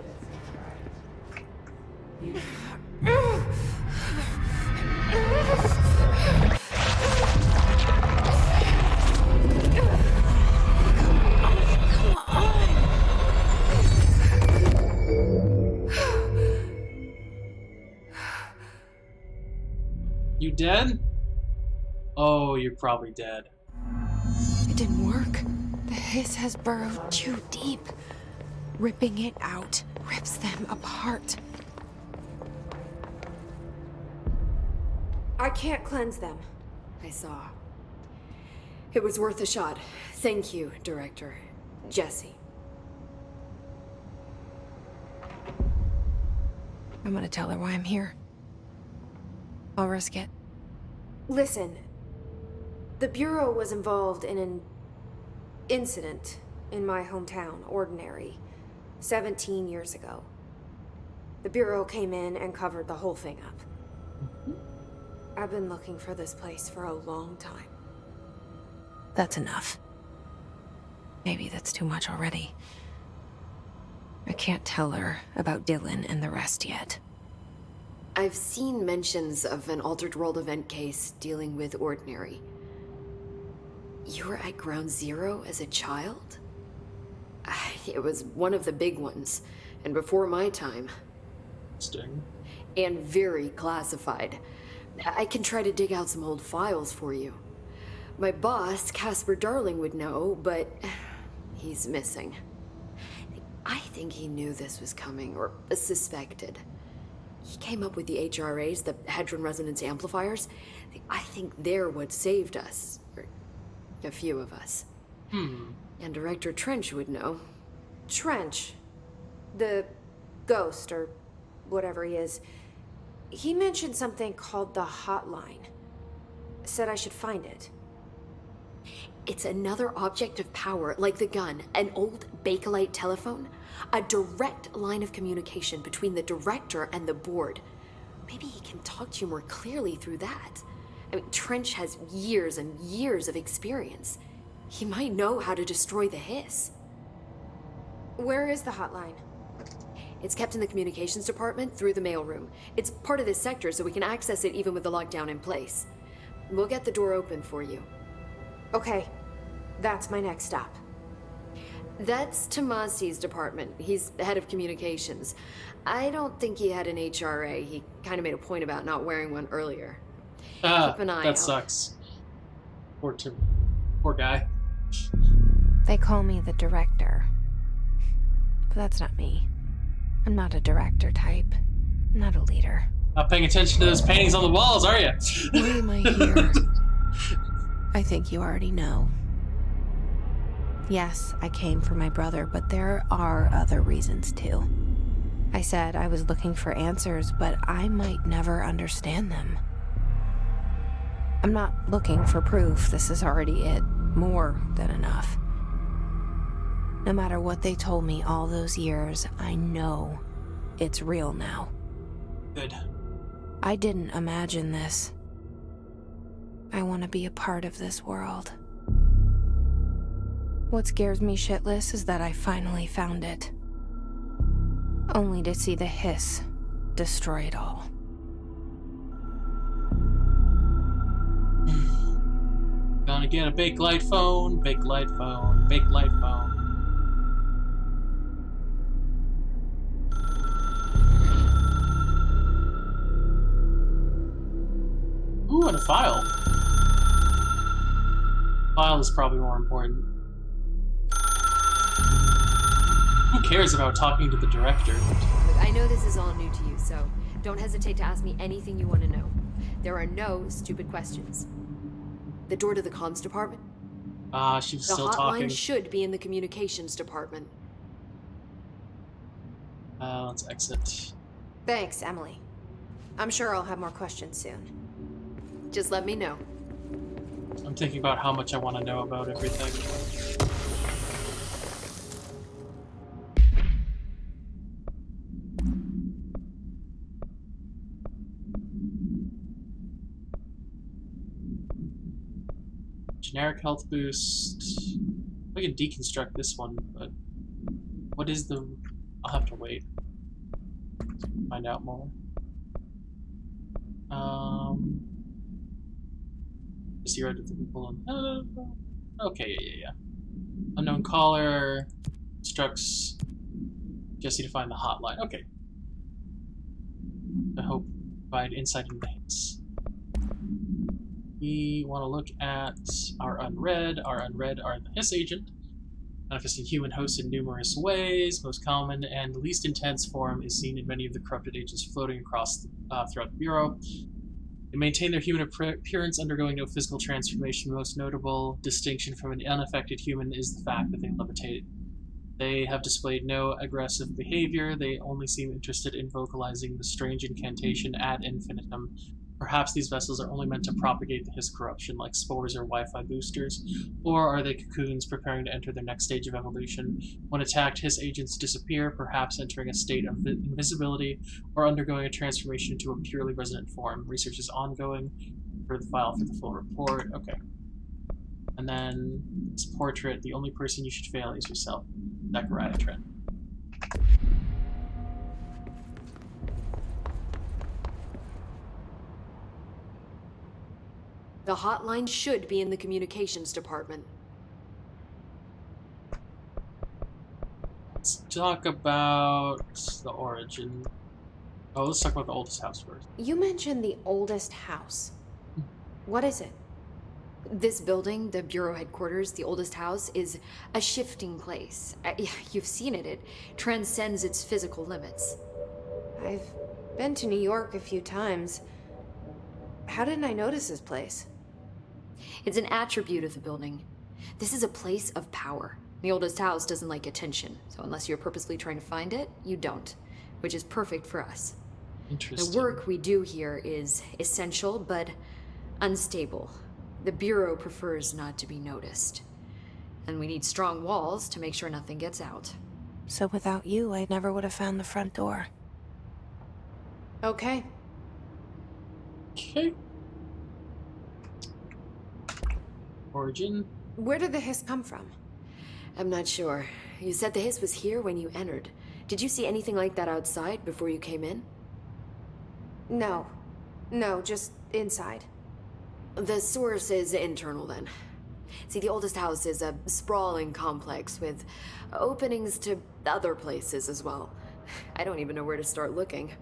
You dead? Oh, you're probably dead. It didn't work. The hiss has burrowed too deep. Ripping it out rips them apart. I can't cleanse them. I saw. It was worth a shot. Thank you, Director. Jesse. I'm gonna tell her why I'm here. I'll risk it. Listen, the Bureau was involved in an incident in my hometown, Ordinary, 17 years ago. The Bureau came in and covered the whole thing up. I've been looking for this place for a long time. That's enough. Maybe that's too much already. I can't tell her about Dylan and the rest yet. I've seen mentions of an Altered World event case dealing with Ordinary. You were at Ground Zero as a child? It was one of the big ones, and before my time. Interesting. And very classified. I can try to dig out some old files for you. My boss, Casper Darling, would know, but he's missing. I think he knew this was coming, or suspected. He came up with the HRAs, the Hadron Resonance Amplifiers. I think they're what saved us. Or a few of us. And Director Trench would know. Trench? The ghost, or whatever he is. He mentioned something called the Hotline. Said I should find it. It's another object of power, like the gun, an old Bakelite telephone. A direct line of communication between the director and the board. Maybe he can talk to you more clearly through that. I mean, Trench has years and years of experience. He might know how to destroy the hiss. Where is the hotline? It's kept in the communications department through the mailroom. It's part of this sector, so we can access it even with the lockdown in place. We'll get the door open for you. Okay, that's my next stop. That's Tomasi's department. He's the head of communications. I don't think he had an HRA. He kind of made a point about not wearing one earlier. Keep an eye out. That sucks. Poor guy. They call me the director. But that's not me. I'm not a director type. I'm not a leader. Not paying attention to those paintings on the walls, are you? Why am I here? I think you already know. Yes, I came for my brother, but there are other reasons too. I said I was looking for answers, but I might never understand them. I'm not looking for proof. This is already it. More than enough. No matter what they told me all those years, I know it's real now. Good. I didn't imagine this. I want to be a part of this world. What scares me shitless is that I finally found it. Only to see the hiss destroy it all. Gonna get a big light phone, big light phone, big light phone. Ooh, and a file. File is probably more important. Who cares about talking to the director? Look, I know this is all new to you, so don't hesitate to ask me anything you want to know. There are no stupid questions. The door to the comms department? She was The still hotline talking. should be in the communications department. Let's exit. Thanks, Emily. I'm sure I'll have more questions soon. Just let me know. I'm thinking about how much I want to know about everything. Generic health boost. I can deconstruct this one, but what is the... I'll have to wait. Find out more. Zero to the people. Okay, yeah. Unknown caller instructs Jesse to find the hotline. Okay. I hope provide insight into the hits. We want to look at our unread. Our unread are the hiss agent, manifesting human hosts in numerous ways. Most common and least intense form is seen in many of the corrupted agents floating across throughout the Bureau. They maintain their human appearance, undergoing no physical transformation. Most notable distinction from an unaffected human is the fact that they levitate. They have displayed no aggressive behavior. They only seem interested in vocalizing the strange incantation ad infinitum. Perhaps these vessels are only meant to propagate the hiss corruption, like spores or Wi-Fi boosters, or are they cocoons preparing to enter their next stage of evolution? When attacked, hiss agents disappear, perhaps entering a state of invisibility, or undergoing a transformation into a purely resonant form. Research is ongoing. For the file for the full report. Okay. And then this portrait, the only person you should fail is yourself. Zachariah Trent. The hotline should be in the communications department. Let's talk about the origin. Oh, let's talk about the oldest house first. You mentioned the oldest house. What is it? This building, the Bureau headquarters, the oldest house, is a shifting place. You've seen it. It transcends its physical limits. I've been to New York a few times. How didn't I notice this place? It's an attribute of the building. This is a place of power. The oldest house doesn't like attention, so unless you're purposely trying to find it, you don't, which is perfect for us. Interesting. The work we do here is essential, but unstable. The Bureau prefers not to be noticed. And we need strong walls to make sure nothing gets out. So without you, I never would have found the front door. Okay. Okay. Origin. Where did the hiss come from? I'm not sure. You said the hiss was here when you entered. Did you see anything like that outside before you came in? No. No, just inside. The source is internal, then. See, the oldest house is a sprawling complex with openings to other places as well. I don't even know where to start looking.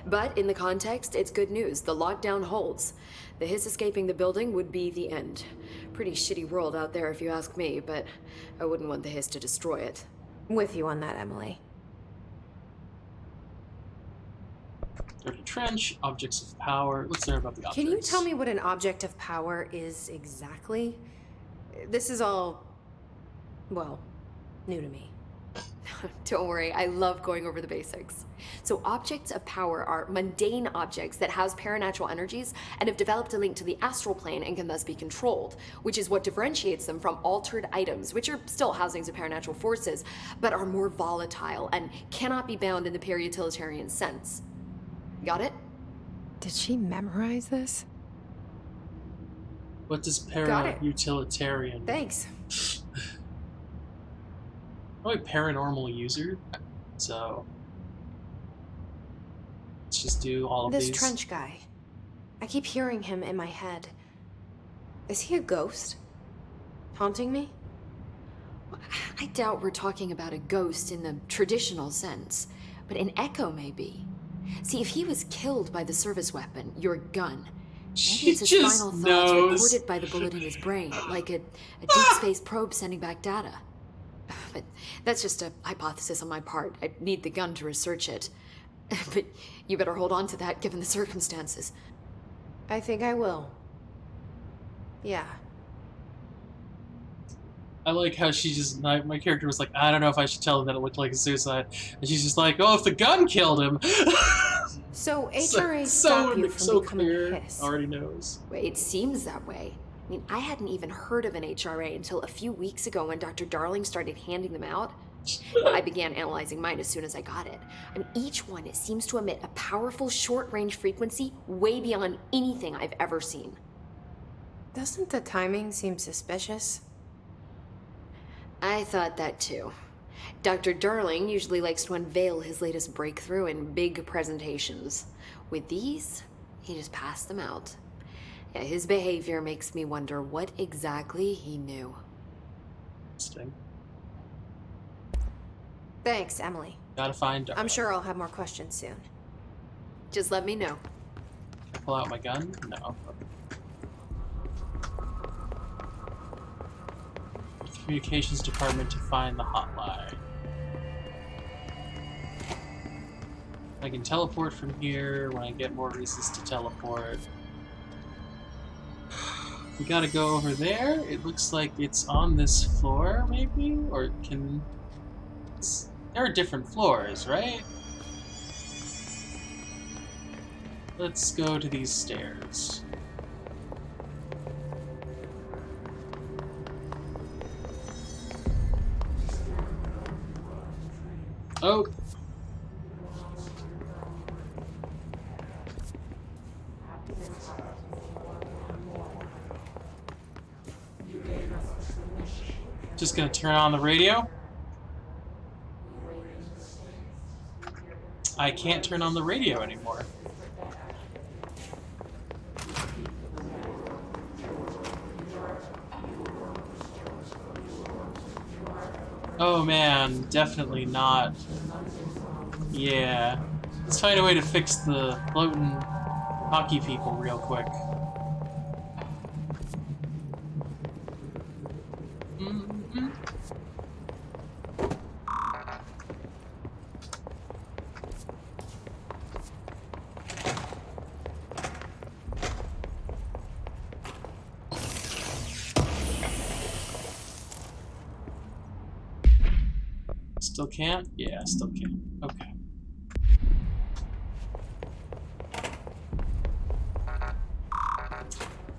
But in the context, it's good news. The lockdown holds. The hiss escaping the building would be the end. Pretty shitty world out there if you ask me, but I wouldn't want the hiss to destroy it. With you on that, Emily. Dirty trench, objects of power. Let's learn about the objects. Can you tell me what an object of power is exactly? This is all, well, new to me. Don't worry, I love going over the basics. So objects of power are mundane objects that house paranatural energies and have developed a link to the astral plane and can thus be controlled, which is what differentiates them from altered items, which are still housings of paranatural forces, but are more volatile and cannot be bound in the peri-utilitarian sense. Got it? Did she memorize this? What does Got it. para-utilitarian? Thanks. I'm a paranormal user, so let's just do all of This these. trench guy. I keep hearing him in my head. Is he a ghost? Haunting me? I doubt we're talking about a ghost in the traditional sense, but an echo maybe. See, if he was killed by the service weapon, your gun, maybe it's his just final thoughts knows. recorded by the bullet in his brain, like a deep space probe sending back data. But that's just a hypothesis on my part. I need the gun to research it. But you better hold on to that given the circumstances. I think I will. Yeah. I like how she just, my character was like, I don't know if I should tell him that it looked like a suicide. And she's just like, oh, if the gun killed him. So HRA stop you from becoming clear. a hiss. Already knows. It seems that way. I mean, I hadn't even heard of an HRA until a few weeks ago when Dr. Darling started handing them out. I began analyzing mine as soon as I got it. And each one, it seems to emit a powerful short-range frequency way beyond anything I've ever seen. Doesn't the timing seem suspicious? I thought that too. Dr. Darling usually likes to unveil his latest breakthrough in big presentations. With these, he just passed them out. Yeah, his behavior makes me wonder what exactly he knew. Interesting. Thanks, Emily. Gotta find Darling. I'm sure I'll have more questions soon. Just let me know. Pull out my gun? No. Communications department to find the hotline. I can teleport from here when I get more reasons to teleport. We gotta go over there. It looks like it's on this floor, maybe? Or can... There are different floors, right? Let's go to these stairs. Oh! Just gonna turn on the radio. I can't turn on the radio anymore. Oh man, definitely not. Yeah. Let's find a way to fix the floating hockey people real quick. Still can't? Yeah, still can't. Okay.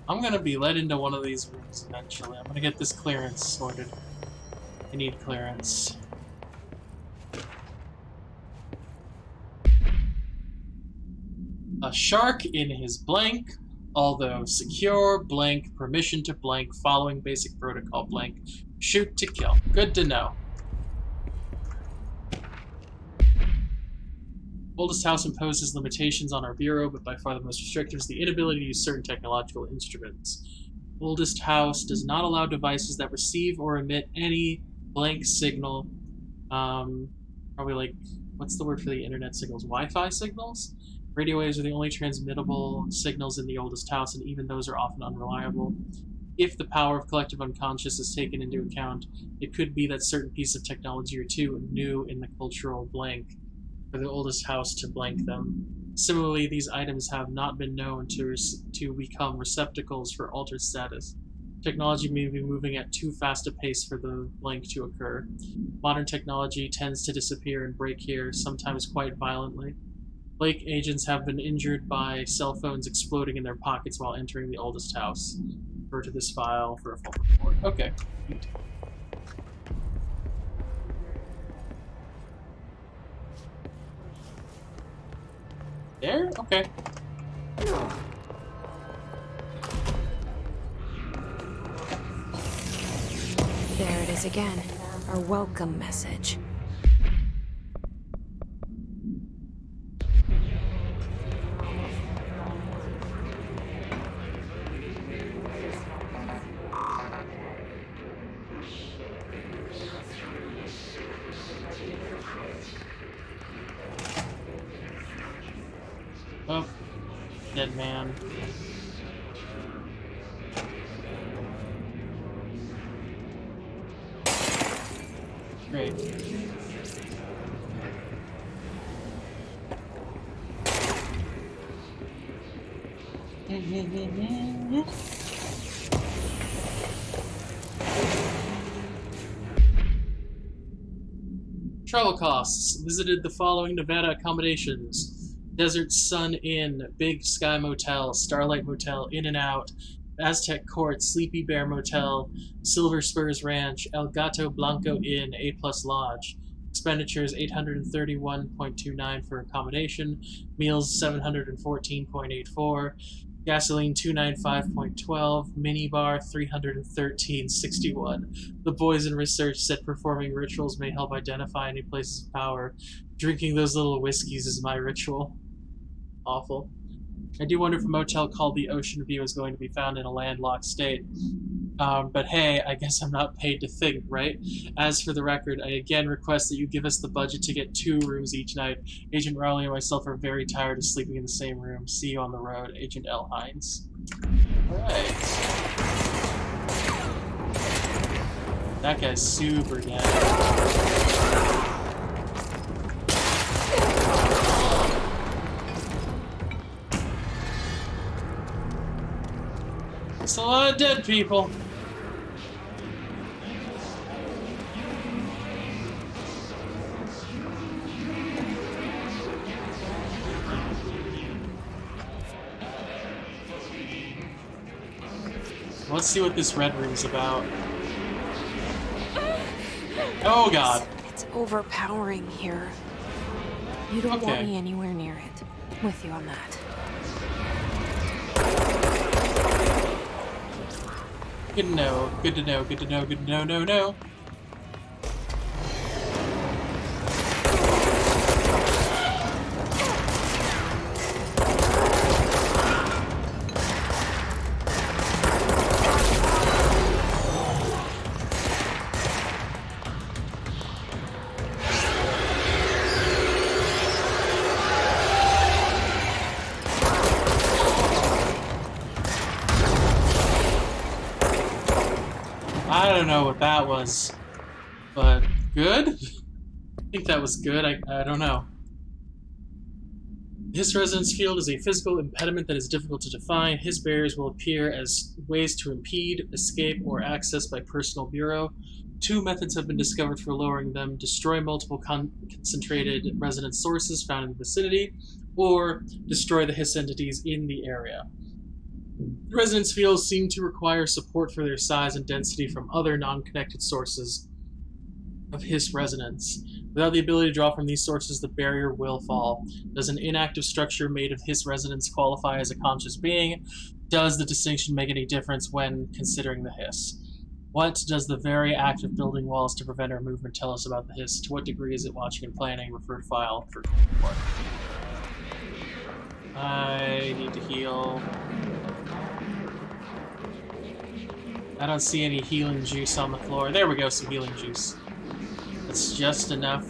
I'm gonna be led into one of these rooms eventually. I'm gonna get this clearance sorted. I need clearance. A shark in his blank, although secure, blank, permission to blank, following basic protocol blank, shoot to kill. Good to know. Oldest House imposes limitations on our Bureau, but by far the most restrictive is the inability to use certain technological instruments. Oldest House does not allow devices that receive or emit any blank signal. Probably like, what's the word for the internet signals? Wi-Fi signals? Radio waves are the only transmittable signals in the Oldest House, and even those are often unreliable. If the power of collective unconscious is taken into account, it could be that certain piece of technology or two new in the cultural blank for the Oldest House to blank them. Similarly, these items have not been known to become receptacles for altered status. Technology may be moving at too fast a pace for the blank to occur. Modern technology tends to disappear and break here, sometimes quite violently. Blake agents have been injured by cell phones exploding in their pockets while entering the oldest house. Refer to this file for a full report. Okay. There? Okay. There it is again. Our welcome message. Oh, dead man. Great. Travel costs. Visited the following Nevada accommodations: Desert Sun Inn, Big Sky Motel, Starlight Motel, In and Out, Aztec Court, Sleepy Bear Motel, Silver Spurs Ranch, El Gato Blanco Inn, A+ Lodge. Expenditures $831.29 for accommodation, meals $714.84, gasoline $295.12, minibar $313.61. The boys in research said performing rituals may help identify any places of power. Drinking those little whiskeys is my ritual. Awful. I do wonder if a motel called the Ocean View is going to be found in a landlocked state. But hey, I guess I'm not paid to think, right? As for the record, I again request that you give us the budget to get 2 rooms each night. Agent Rowley and myself are very tired of sleeping in the same room. See you on the road, Agent L. Hines. Alright. That guy's super dead. It's a lot of dead people. Let's see what this red room's about. Oh god. It's overpowering here. You don't Okay. want me anywhere near it. With you on that. Good to know, good to know, good to know, good to know, no. I don't know what that was, but good? I think that was good, I don't know. His resonance field is a physical impediment that is difficult to define. His barriers will appear as ways to impede, escape, or access by Personal Bureau. 2 methods have been discovered for lowering them: destroy multiple concentrated resonance sources found in the vicinity, or destroy the Hiss entities in the area. Resonance fields seem to require support for their size and density from other non-connected sources of Hiss resonance. Without the ability to draw from these sources, the barrier will fall. Does an inactive structure made of Hiss resonance qualify as a conscious being? Does the distinction make any difference when considering the Hiss? What does the very act of building walls to prevent our movement tell us about the Hiss? To what degree is it watching and planning? Refer to file for report. I need to heal. I don't see any healing juice on the floor. There we go, some healing juice. That's just enough.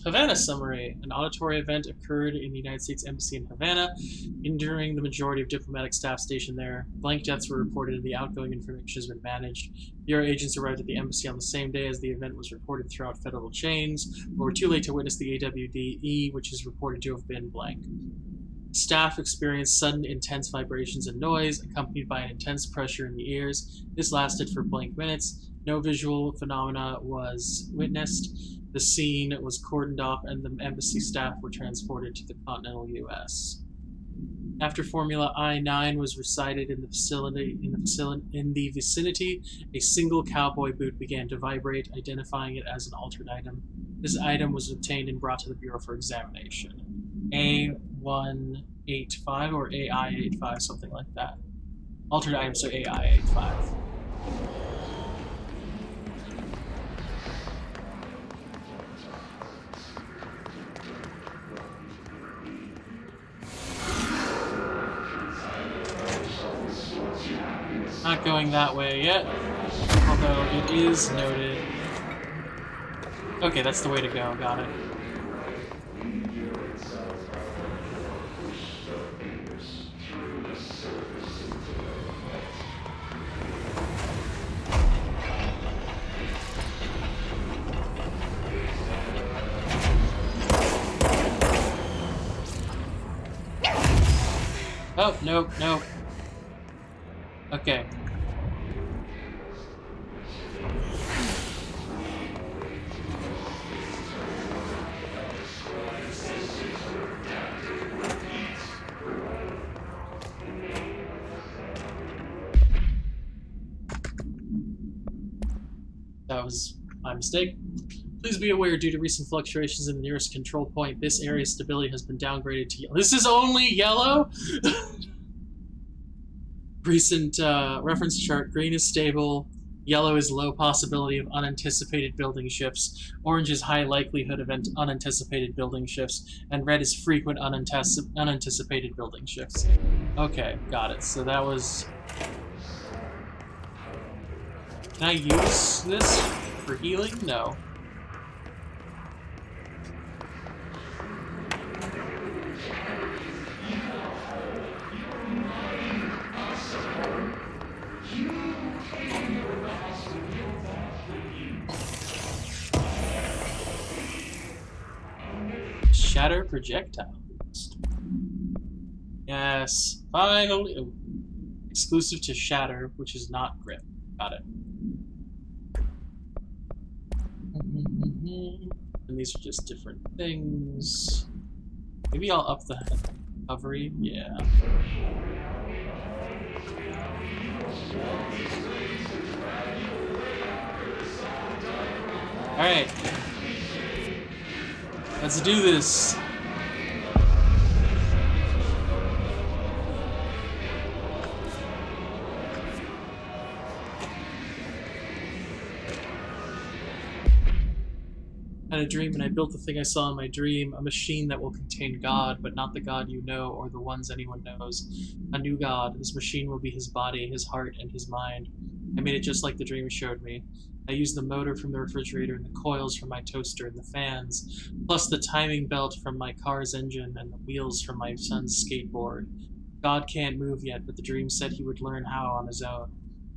Havana summary. An auditory event occurred in the United States Embassy in Havana, injuring the majority of diplomatic staff stationed there. Blank deaths were reported and the outgoing information has been managed. Bureau agents arrived at the embassy on the same day as the event was reported throughout federal chains, but were too late to witness the AWDE, which is reported to have been blank. Staff experienced sudden intense vibrations and noise, accompanied by an intense pressure in the ears. This lasted for blank minutes. No visual phenomena was witnessed. The scene was cordoned off, and the embassy staff were transported to the continental U.S. After Formula I-9 was recited in the vicinity, a single cowboy boot began to vibrate, identifying it as an altered item. This item was obtained and brought to the Bureau for examination. A185 or AI85, something like that. Altered item, so AI85. Not going that way yet, although it is noted. Okay, that's the way to go, got it. Oh, nope, nope. Okay. That was my mistake. Please be aware, due to recent fluctuations in the nearest control point, this area's stability has been downgraded to yellow. This is only yellow? Recent reference chart. Green is stable. Yellow is low possibility of unanticipated building shifts. Orange is high likelihood of unanticipated building shifts. And red is frequent unanticipated building shifts. Okay, got it. So that was... Can I use this for healing? No. Shatter projectile. Yes, finally. Oh. Exclusive to Shatter, which is not Grip. Got it. And these are just different things. Maybe I'll up the recovery. Yeah. Alright. Let's do this. I had a dream and I built the thing I saw in my dream, a machine that will contain God, but not the God you know or the ones anyone knows. A new God. This machine will be his body, his heart, and his mind. I made it just like the dream showed me. I used the motor from the refrigerator and the coils from my toaster and the fans, plus the timing belt from my car's engine and the wheels from my son's skateboard. God can't move yet, but the dream said he would learn how on his own.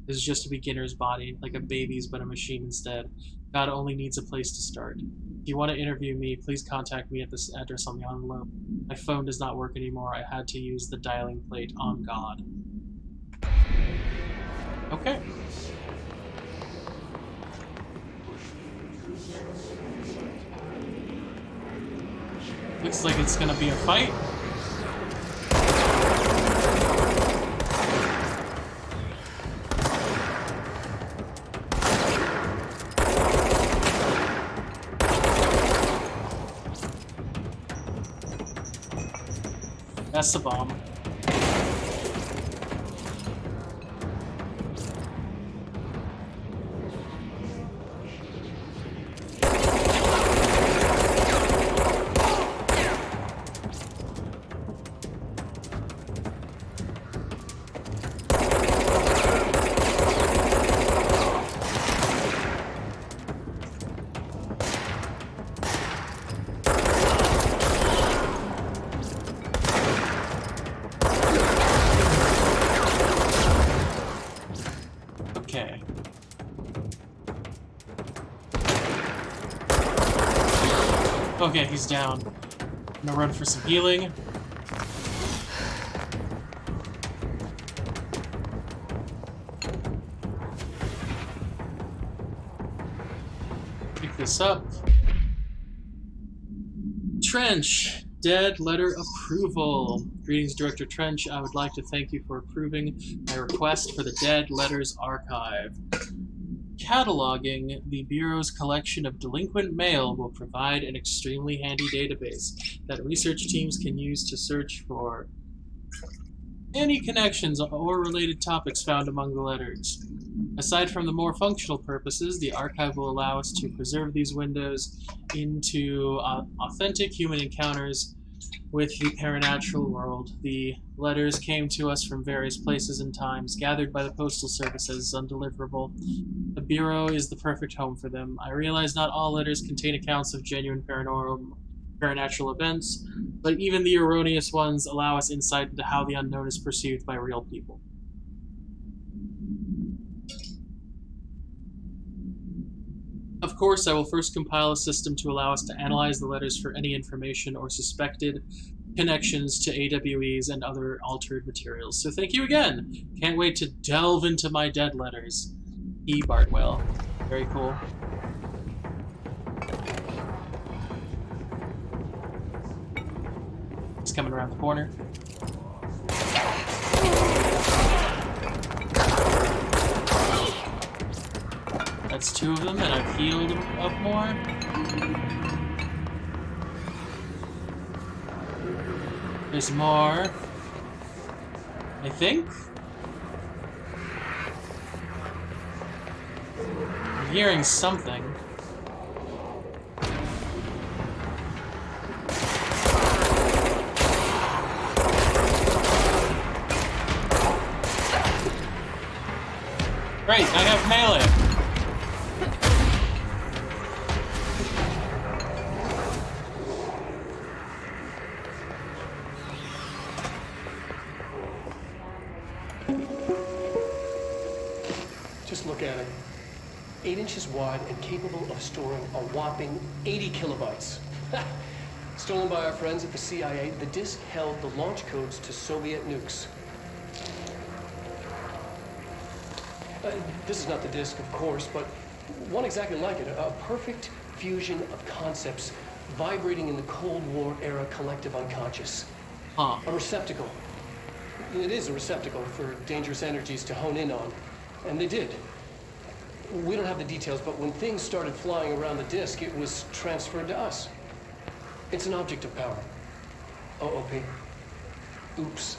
This is just a beginner's body, like a baby's but a machine instead. God only needs a place to start. If you want to interview me, please contact me at this address on the envelope. My phone does not work anymore. I had to use the dialing plate on God. Okay. Looks like it's gonna be a fight. That's the bomb. Okay. Okay, he's down. I'm gonna run for some healing. Pick this up. Trench. Dead letter approval. Greetings, Director Trench. I would like to thank you for approving my request for the Dead Letters Archive. Cataloging the Bureau's collection of delinquent mail will provide an extremely handy database that research teams can use to search for any connections or related topics found among the letters. Aside from the more functional purposes, the archive will allow us to preserve these windows into authentic human encounters with the paranatural world. The letters came to us from various places and times, gathered by the Postal Service as undeliverable. The Bureau is the perfect home for them. I realize not all letters contain accounts of genuine paranatural events, but even the erroneous ones allow us insight into how the unknown is perceived by real people. Of course, I will first compile a system to allow us to analyze the letters for any information or suspected connections to AWEs and other altered materials. So thank you again! Can't wait to delve into my dead letters. E. Bartwell. Very cool. He's coming around the corner. That's two of them, and I've healed up more. There's more. I think? I'm hearing something. Great, I have melee. Just look at it. 8 inches wide and capable of storing a whopping 80 kilobytes. Stolen by our friends at the CIA, the disk held the launch codes to Soviet nukes. This is not the disk, of course, but one exactly like it. A perfect fusion of concepts vibrating in the Cold War era collective unconscious. Huh. A receptacle. It is a receptacle for dangerous energies to hone in on. And they did. We don't have the details, but when things started flying around the disk, it was transferred to us. It's an object of power. OOP. Oops.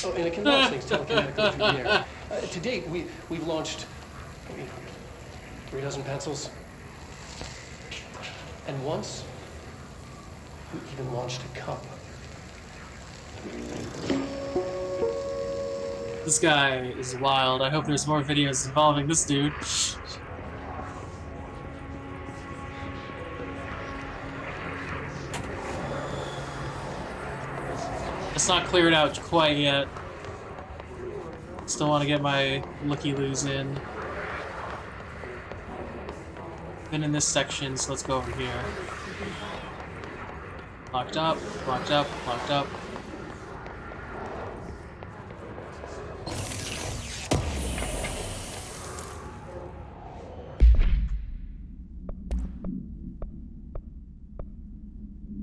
Oh, and it can launch things telekinetically through the air. To date, we've launched maybe 3 dozen pencils. And once, we even launched a cup. This guy is wild. I hope there's more videos involving this dude. It's not cleared out quite yet. Still want to get my looky-loos in. Been in this section, so let's go over here. Locked up, locked up, locked up.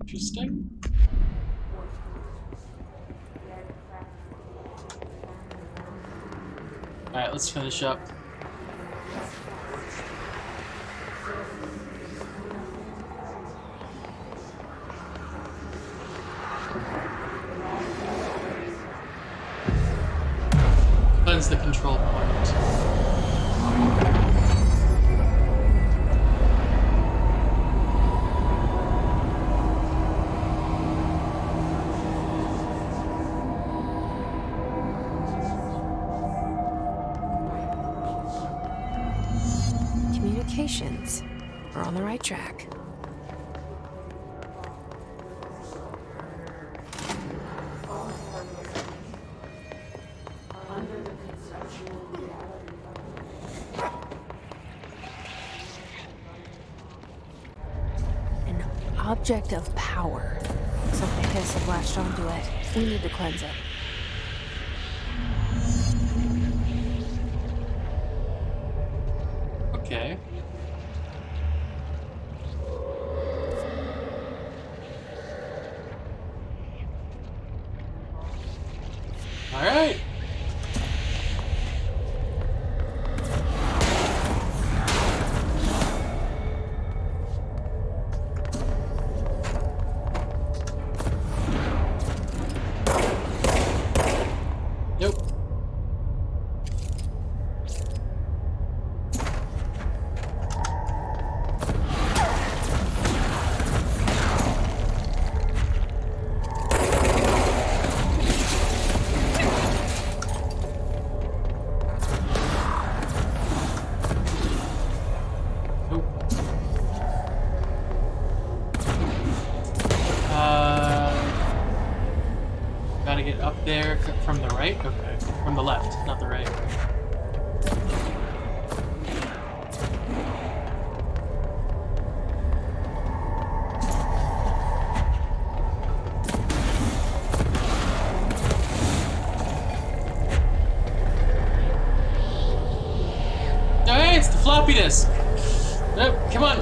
Interesting. Alright, let's finish up. Cleanse the control point. Communications. We're on the right track. An object of power. Looks like the hiss have latched onto it. We need to cleanse it. Okay. Alright. Nope. Gotta get up there from the right? Okay. From the left, not the right. Oh, hey, it's the floppy disk! Nope, come on!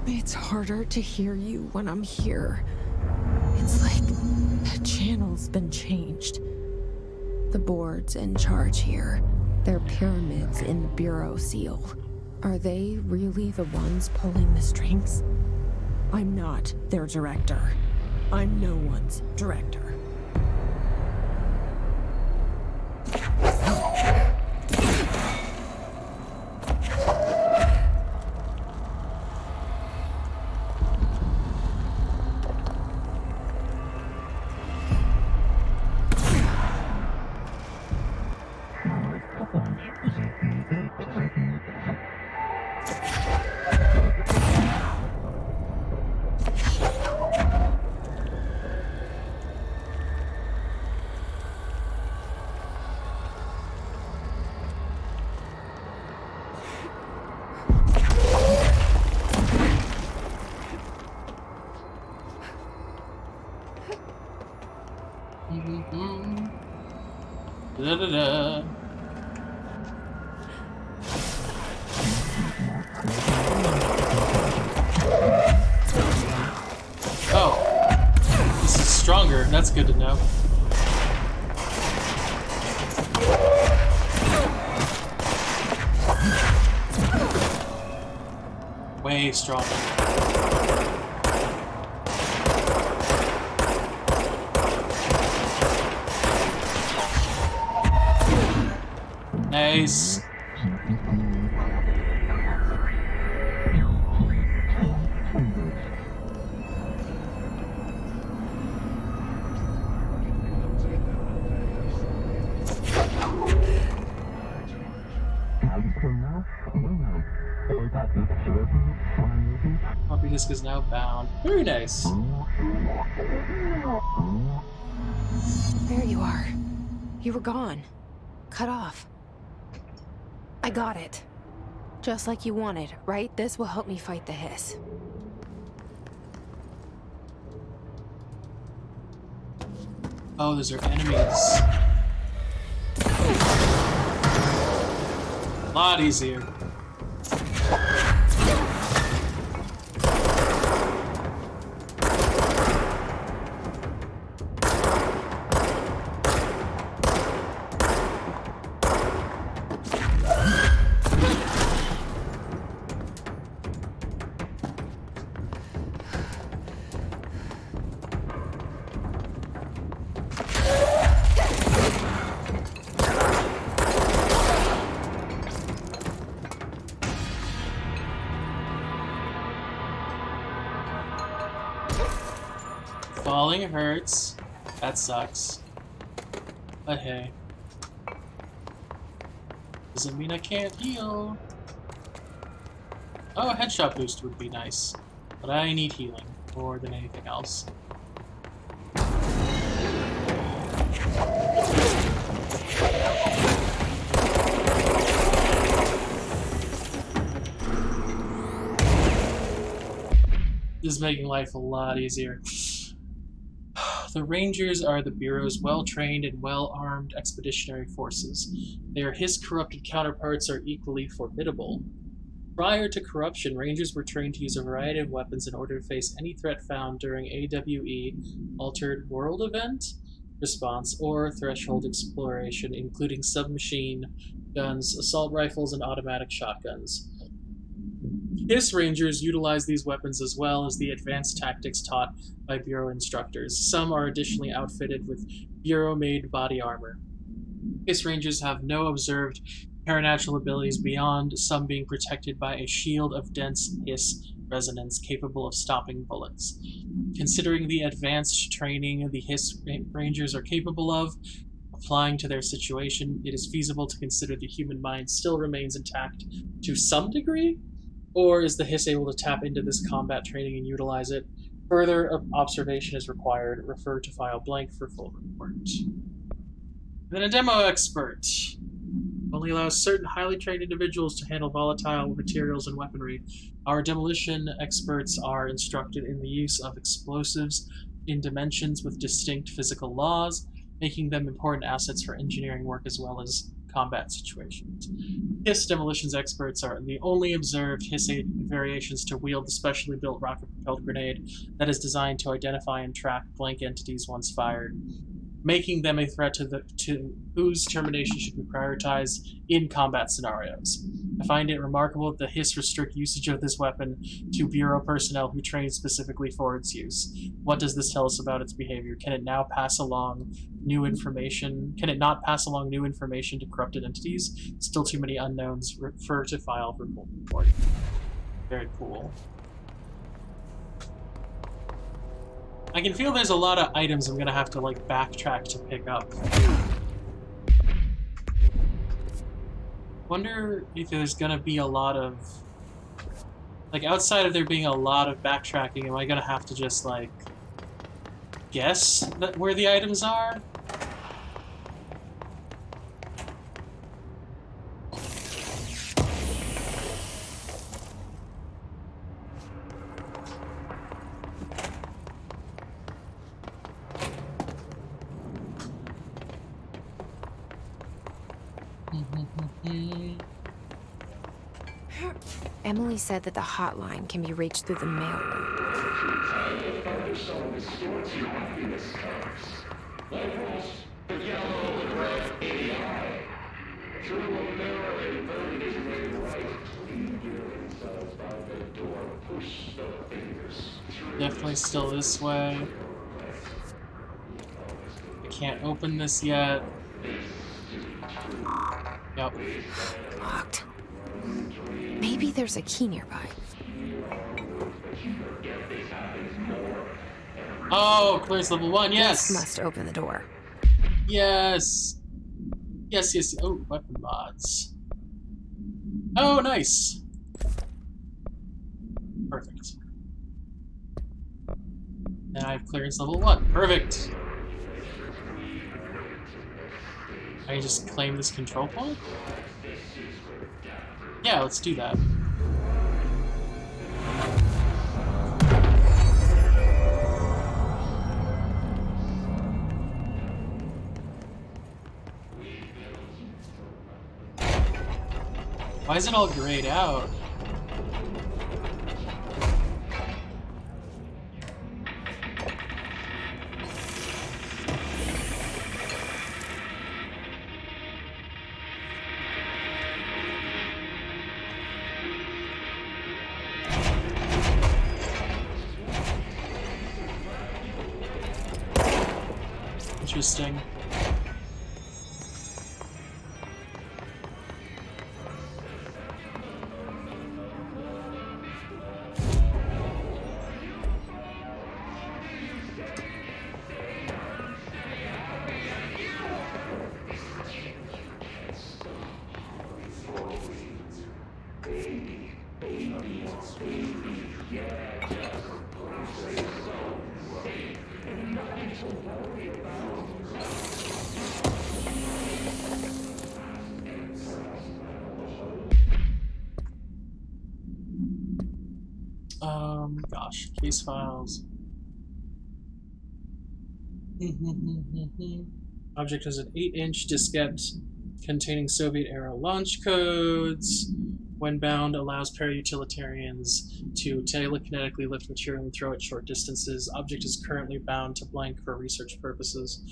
It's harder to hear you when I'm here. It's like the channel's been changed. The board's in charge here. They're pyramids in the Bureau seal. Are they really the ones pulling the strings? I'm not their director. I'm no one's director. Da-da-da. Oh, this is stronger. That's good to know. Way stronger. Nice. Floppy disk is now bound. Very nice. There you are. You were gone. Cut off. I got it. Just like you wanted, right? This will help me fight the hiss. Oh, those are enemies. A lot easier. Falling hurts. That sucks. But hey. Doesn't mean I can't heal. Oh, a headshot boost would be nice. But I need healing more than anything else. This is making life a lot easier. The Rangers are the Bureau's well-trained and well-armed expeditionary forces. Their Hiss-corrupted counterparts are equally formidable. Prior to corruption, Rangers were trained to use a variety of weapons in order to face any threat found during AWE Altered World Event response or threshold exploration, including submachine guns, assault rifles, and automatic shotguns. Hiss Rangers utilize these weapons as well as the advanced tactics taught by Bureau instructors. Some are additionally outfitted with Bureau-made body armor. Hiss Rangers have no observed paranatural abilities beyond some being protected by a shield of dense Hiss resonance capable of stopping bullets. Considering the advanced training the Hiss Rangers are capable of applying to their situation, it is feasible to consider the human mind still remains intact to some degree? Or is the Hiss able to tap into this combat training and utilize it? Further observation is required. Refer to file blank for full report. Then a demo expert. Only allows certain highly trained individuals to handle volatile materials and weaponry. Our demolition experts are instructed in the use of explosives in dimensions with distinct physical laws, making them important assets for engineering work as well as combat situations. Hiss demolitions experts are the only observed Hiss variations to wield the specially built rocket-propelled grenade that is designed to identify and track blank entities once fired, making them a threat to whose termination should be prioritized in combat scenarios. I find it remarkable that the Hiss restrict usage of this weapon to Bureau personnel who train specifically for its use. What does this tell us about its behavior? Can it now pass along new information? Can it not pass along new information to corrupted entities? Still too many unknowns. Refer to file for full report. Very cool. I can feel there's a lot of items I'm gonna have to like backtrack to pick up. Wonder if there's gonna be a lot of, like, outside of there being a lot of backtracking, am I gonna have to just like guess that where the items are? Emily said that the hotline can be reached through the mailroom. Definitely still this way. I can't open this yet. Yep. Locked. Maybe there's a key nearby. Oh, clearance level 1, yes! This must open the door. Yes! Yes, yes. Oh, weapon mods. Oh, nice! Perfect. Now I have clearance level 1. Perfect! I can just claim this control point? Yeah, let's do that. Why is it all grayed out? Interesting. Gosh, case files. Object is an 8-inch diskette containing Soviet-era launch codes. When bound, allows para-utilitarians to telekinetically lift material and throw it short distances. Object is currently bound to blank for research purposes.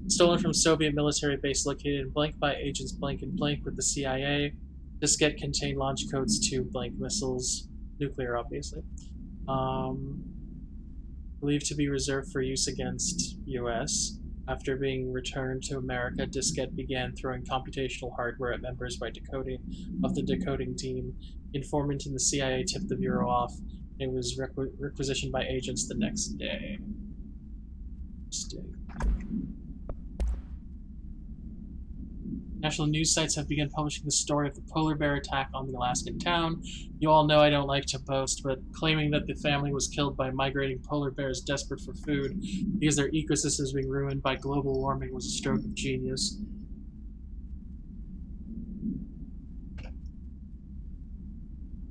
Stolen from Soviet military base located in blank by agents blank and blank with the CIA. Diskette contained launch codes to blank missiles. Nuclear, obviously. Believed to be reserved for use against U.S. After being returned to America, Diskette began throwing computational hardware at members by decoding of the decoding team. Informant in the CIA tipped the bureau off. It was requisitioned by agents the next day. National news sites have begun publishing the story of the polar bear attack on the Alaskan town. You all know I don't like to boast, but claiming that the family was killed by migrating polar bears desperate for food because their ecosystems being ruined by global warming was a stroke of genius.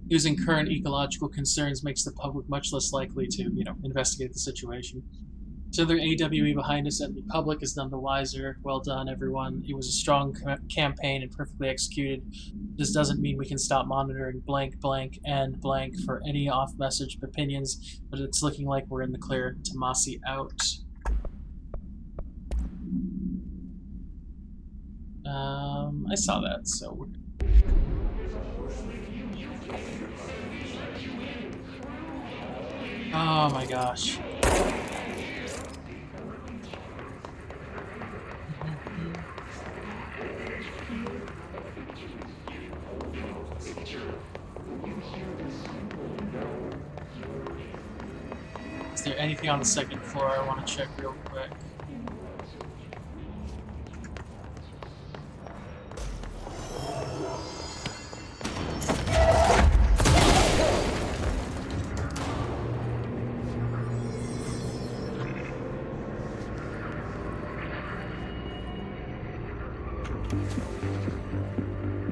Using current ecological concerns makes the public much less likely to, investigate the situation. So the AWE behind us and the public is none the wiser. Well done, everyone. It was a strong campaign and perfectly executed. This doesn't mean we can stop monitoring blank, blank, and blank for any off-message opinions, but it's looking like we're in the clear. Tomasi out. I saw that, so we're... Oh my gosh. Is there anything on the second floor I want to check real quick?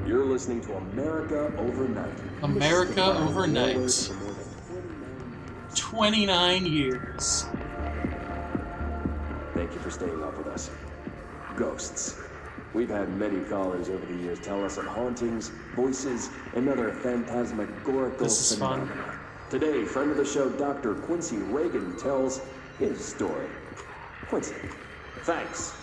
You're listening to America Overnight. America Overnight. 29 years. Thank you for staying up with us. Ghosts. We've had many callers over the years tell us of hauntings, voices, and other phantasmagorical phenomena. Today, friend of the show, Dr. Quincy Reagan, tells his story. Quincy, thanks.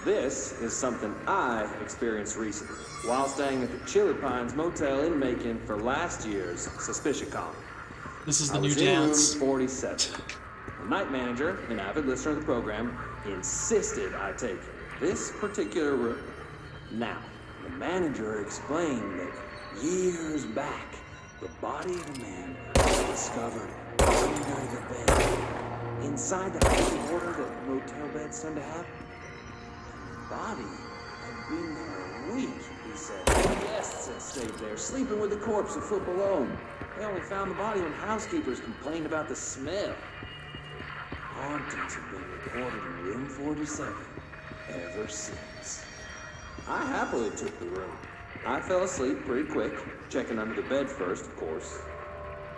This is something I experienced recently while staying at the Chili Pines Motel in Macon for last year's SuspiciaCon. This is the new dance. Room 47. The night manager, an avid listener of the program, insisted I take this particular room. Now, the manager explained that years back, the body of a man was discovered under the bed, inside the house order that motel beds tend to have. The body had been there a week, he said. Guests had stayed there, sleeping with the corpse a foot below. They only found the body when housekeepers complained about the smell. Hauntings have been reported in room 47 ever since. I happily took the room. I fell asleep pretty quick, checking under the bed first, of course.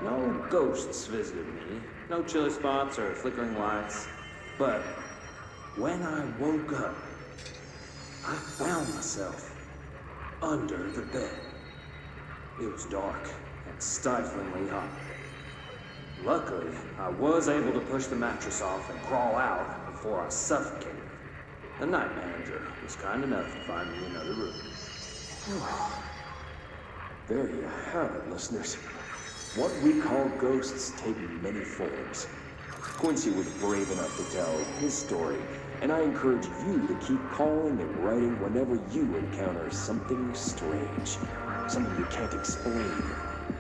No ghosts visited me, no chilly spots or flickering lights. But when I woke up, I found myself under the bed. It was dark and stiflingly hot. Luckily, I was able to push the mattress off and crawl out before I suffocated. The night manager was kind enough to find me another room. There you have it, listeners. What we call ghosts take many forms. Quincy was brave enough to tell his story, and I encourage you to keep calling and writing whenever you encounter something strange, something you can't explain.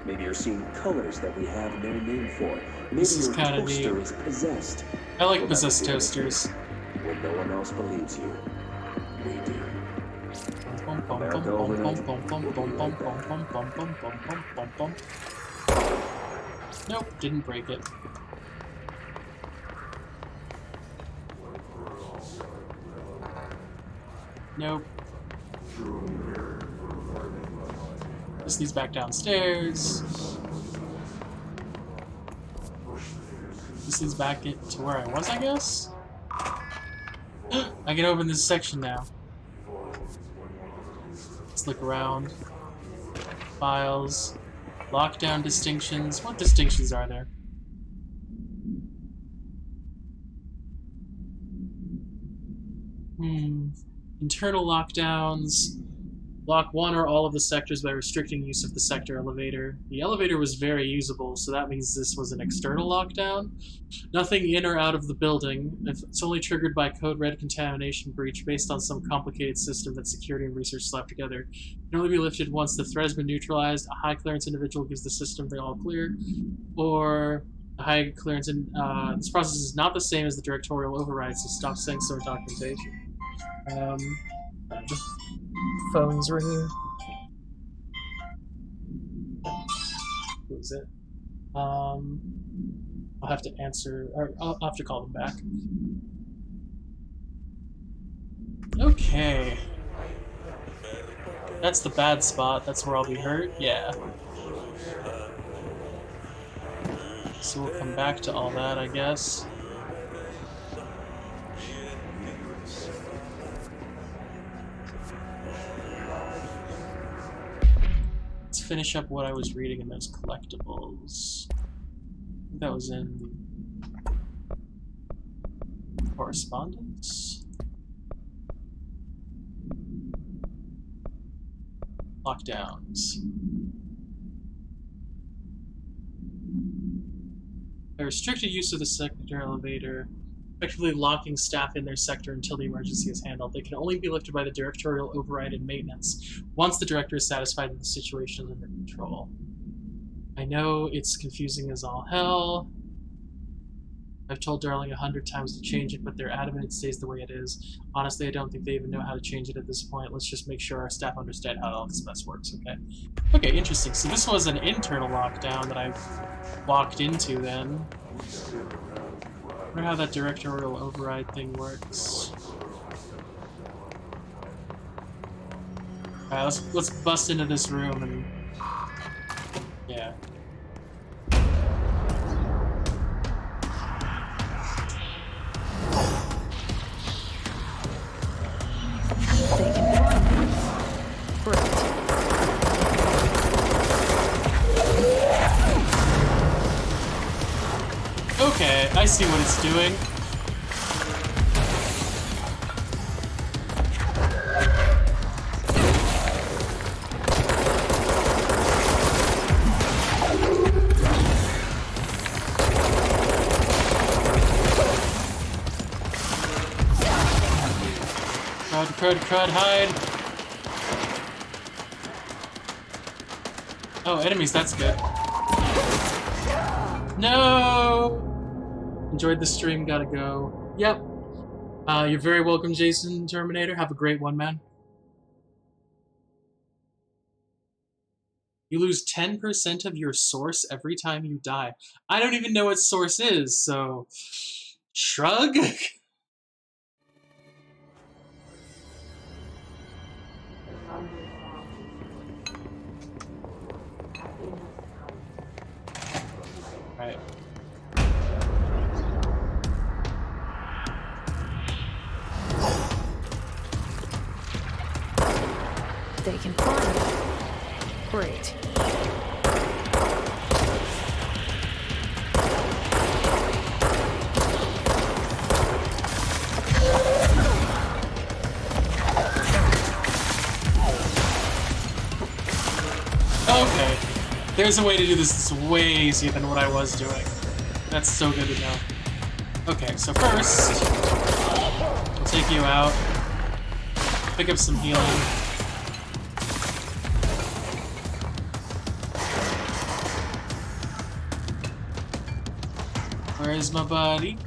Maybe you're seeing colors that we have no name for. Maybe your toaster is possessed. I like possessed toasters. When no one else believes you, we do. Nope, didn't break it. Nope. This needs back downstairs. This leads back to where I was, I guess? I can open this section now. Let's look around. Files. Lockdown distinctions. What distinctions are there? Internal lockdowns. Lock one or all of the sectors by restricting use of the sector elevator. The elevator was very usable, so that means this was an external lockdown. Nothing in or out of the building. If it's only triggered by code red contamination breach based on some complicated system that security and research slapped together. It can only be lifted once the threat has been neutralized. A high clearance individual gives the system the all clear, or a high clearance. This process is not the same as the directorial override, so stop saying so in documentation. Phone's ringing. Who is it? I'll have to answer, or I'll have to call them back. Okay. That's the bad spot. That's where I'll be hurt. Yeah. So we'll come back to all that, I guess. Let's finish up what I was reading in those collectibles. I think that was in correspondence. Lockdowns. A restricted use of the sector elevator, effectively locking staff in their sector until the emergency is handled. They can only be lifted by the directorial override and maintenance once the director is satisfied that the situation is under control. I know it's confusing as all hell. I've told Darling 100 times to change it, but they're adamant it stays the way it is. Honestly, I don't think they even know how to change it at this point. Let's just make sure our staff understand how all this mess works, okay? Okay, interesting. So this was an internal lockdown that I walked into then. I wonder how that directorial override thing works. Alright, let's bust into this room and... yeah. They can find me. Great. Okay, I see what it's doing. Crud, hide! Oh, enemies, that's good. No! Enjoyed the stream, gotta go. Yep. You're very welcome, Jason Terminator. Have a great one, man. You lose 10% of your source every time you die. I don't even know what source is, so... shrug? Right. They can find me. Great. Okay. There's a way to do this that's way easier than what I was doing. That's so good to know. Okay, so first, we'll take you out. Pick up some healing. Where is my buddy?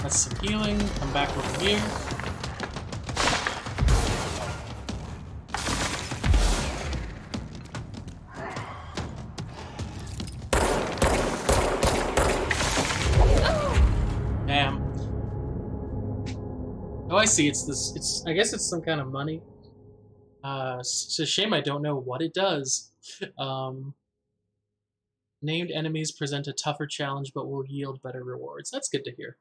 That's some healing. Come back over here. Oh, I see. It's this. It's. I guess it's some kind of money. It's a shame I don't know what it does. Named enemies present a tougher challenge, but will yield better rewards. That's good to hear.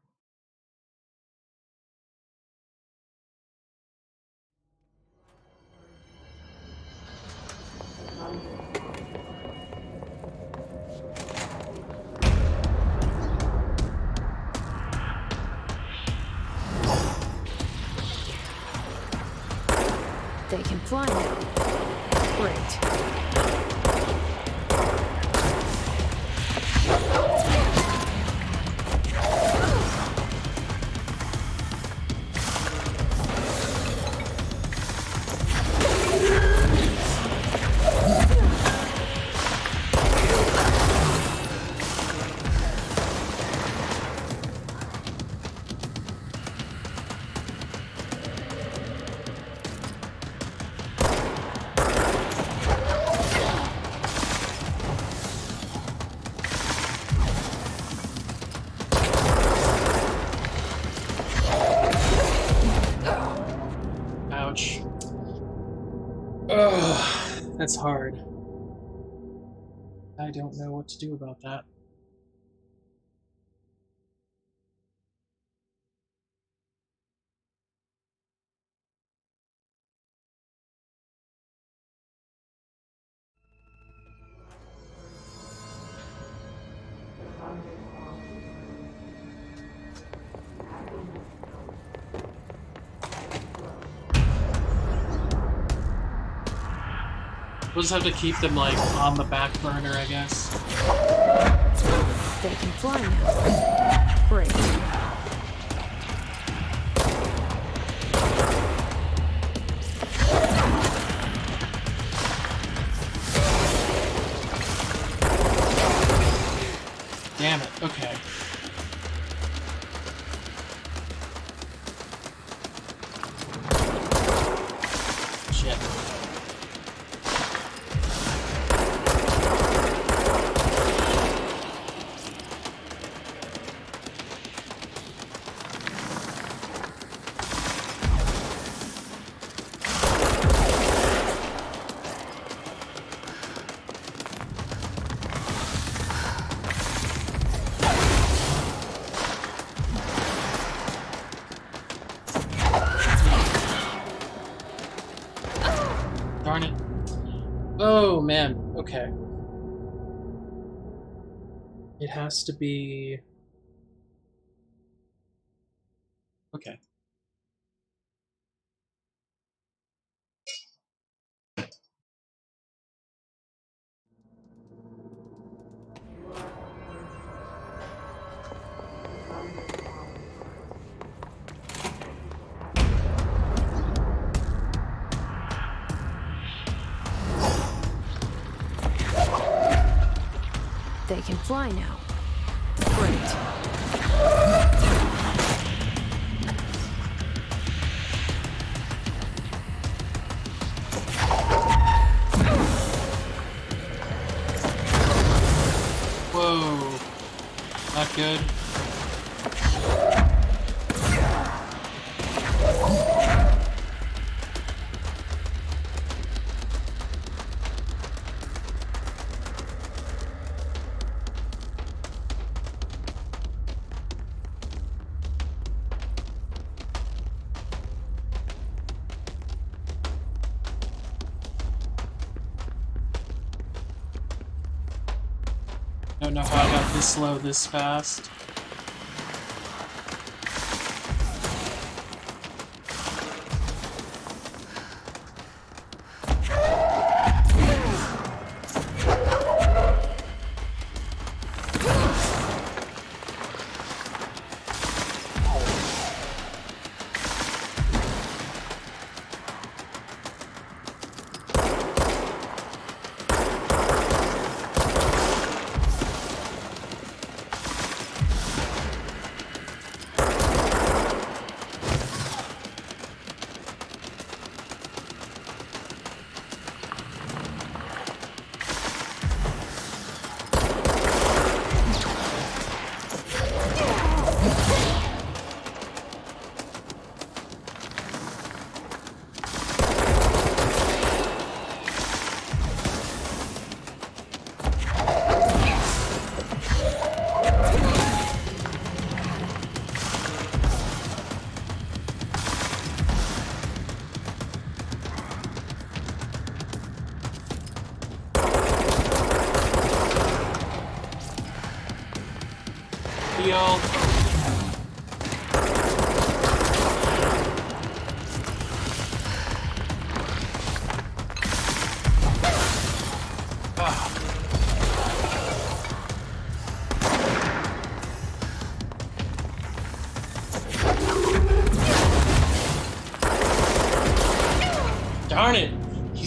They can fly now. Great. Ouch. Ugh, that's hard. I don't know what to do about that. We'll just have to keep them, like, on the back burner, I guess. They can fly now. Great. Damn it, okay. Shit. Darn it. Oh, man. Okay. It has to be... Okay. They can fly now. Great. Whoa. Not good. I don't know how I got this slow this fast.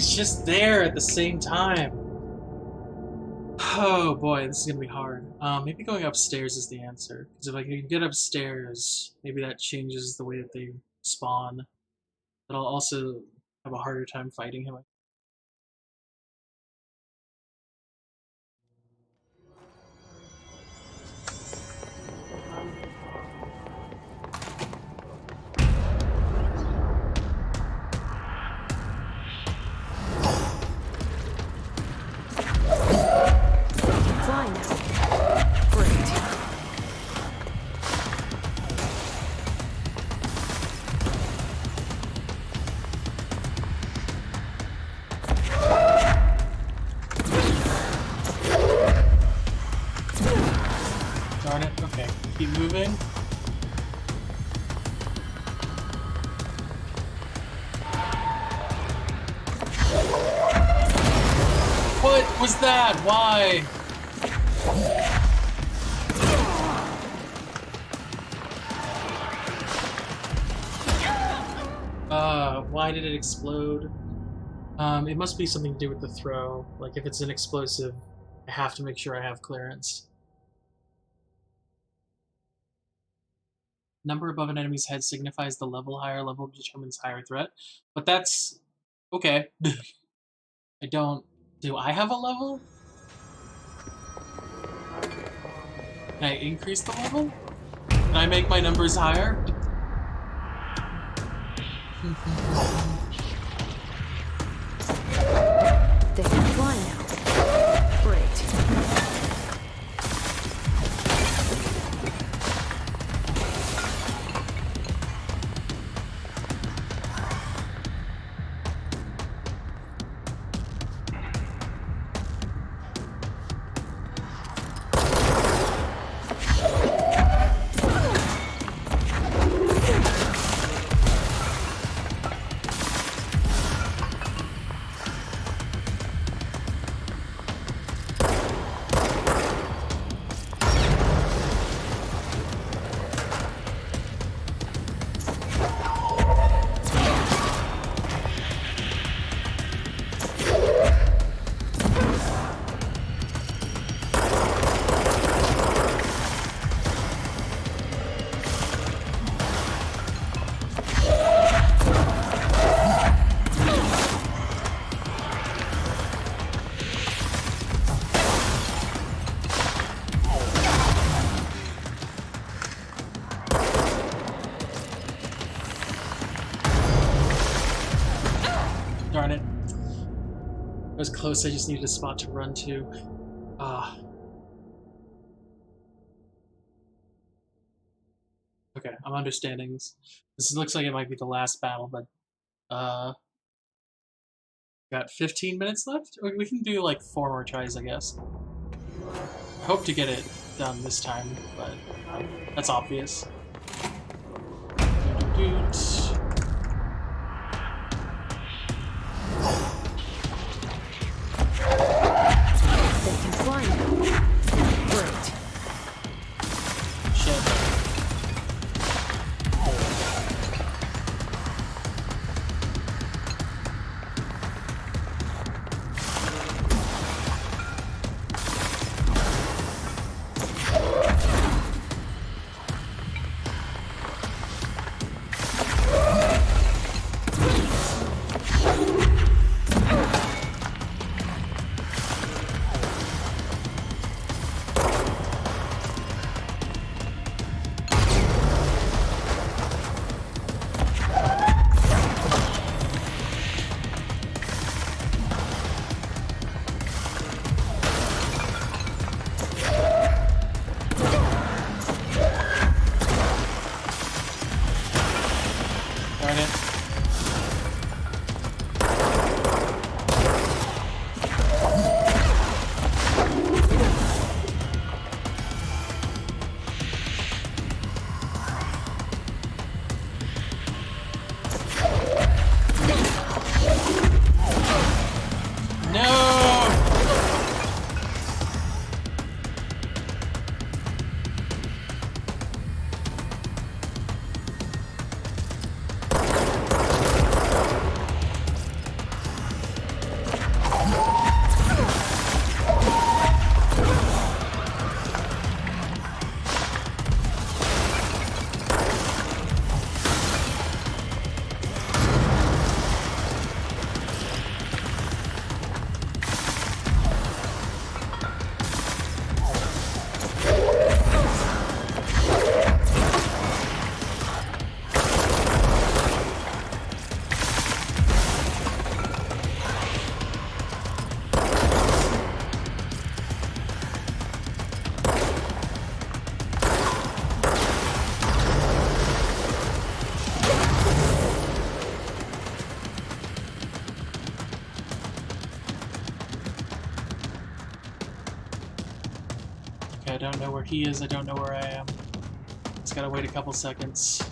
He's just there at the same time. Oh boy, this is gonna be hard. Maybe going upstairs is the answer. Because if I can get upstairs, maybe that changes the way that they spawn. But I'll also have a harder time fighting him. Fly now. Great. Darn it. Okay, keep moving. What was that? Why? Why did it explode? It must be something to do with the throw. Like, if it's an explosive, I have to make sure I have clearance. Number above an enemy's head signifies the level. Higher level determines higher threat. But that's... okay. I don't... do I have a level? Can I increase the level? Can I make my numbers higher? They can fly now. Great. Darn it. I was close, I just needed a spot to run to. Ah. Okay, I'm understanding this. This looks like it might be the last battle, but got 15 minutes left? We can do like 4 more tries, I guess. I hope to get it done this time, but that's obvious. Doot. They can fly now. Great. Shit. Darn it. No! don't know where he is, I don't know where I am. Just gotta wait a couple seconds.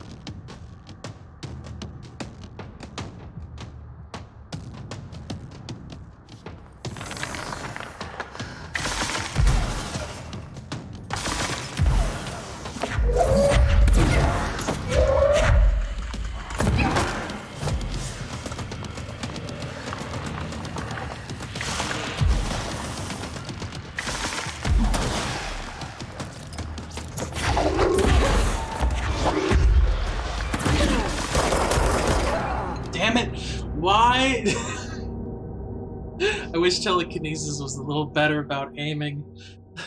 Damn it! Why? I wish telekinesis was a little better about aiming.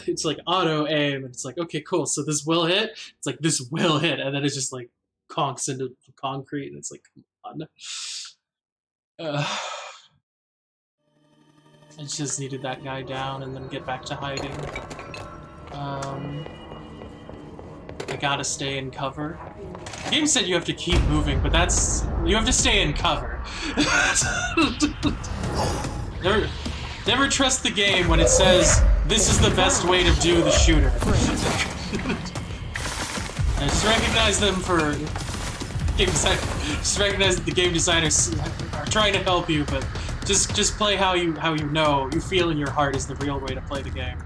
It's like auto aim, and it's like, okay, cool, so this will hit? It's like, this will hit, and then it's just like conks into concrete, and it's like, come on. I just needed that guy down and then get back to hiding. I gotta stay in cover. The game said you have to keep moving, but that's... you have to stay in cover. Never trust the game when it says, this is the best way to do the shooter. I just recognize them for... just recognize that the game designers are trying to help you, but just play how you know, you feel in your heart is the real way to play the game.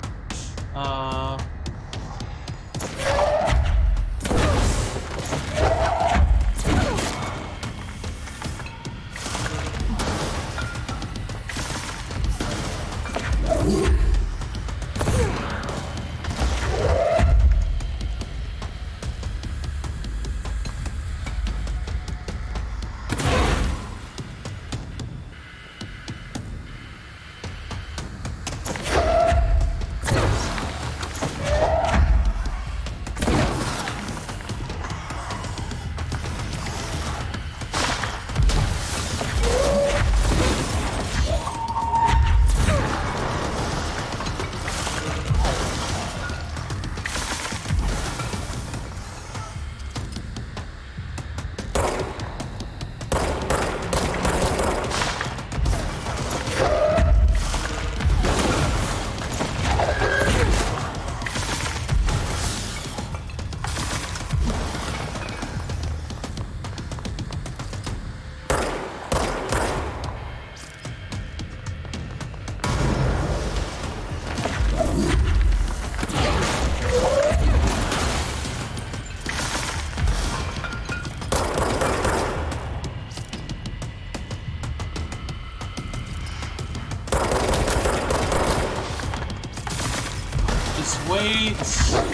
Wait, throw,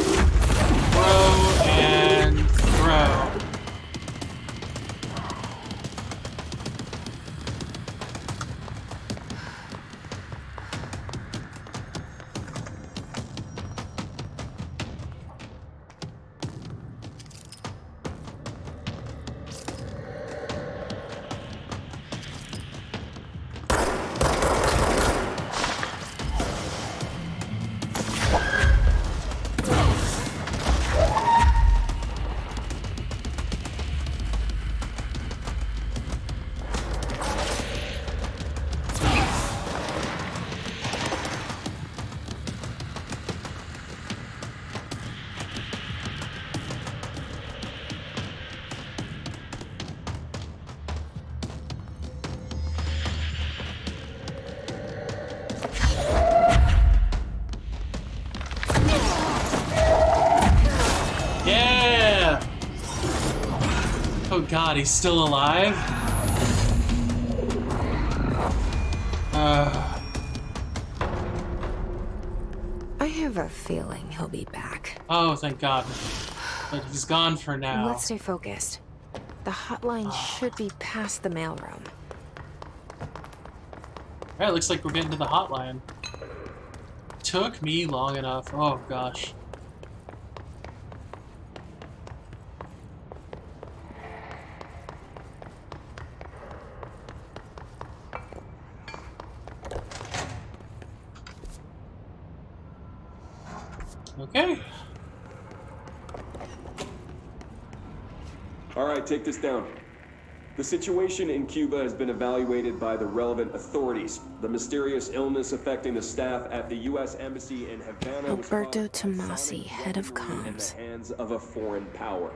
and throw. Oh god, he's still alive? I have a feeling he'll be back. Oh, thank god. But he's gone for now. Let's stay focused. The hotline should be past the mailroom. Alright, looks like we're getting to the hotline. Took me long enough. Oh gosh. Okay. All right, take this down. The situation in Cuba has been evaluated by the relevant authorities. The mysterious illness affecting the staff at the U.S. Embassy in Havana was Alberto caused by Tomasi, sonic head of weaponry in the comms. hands of a foreign power.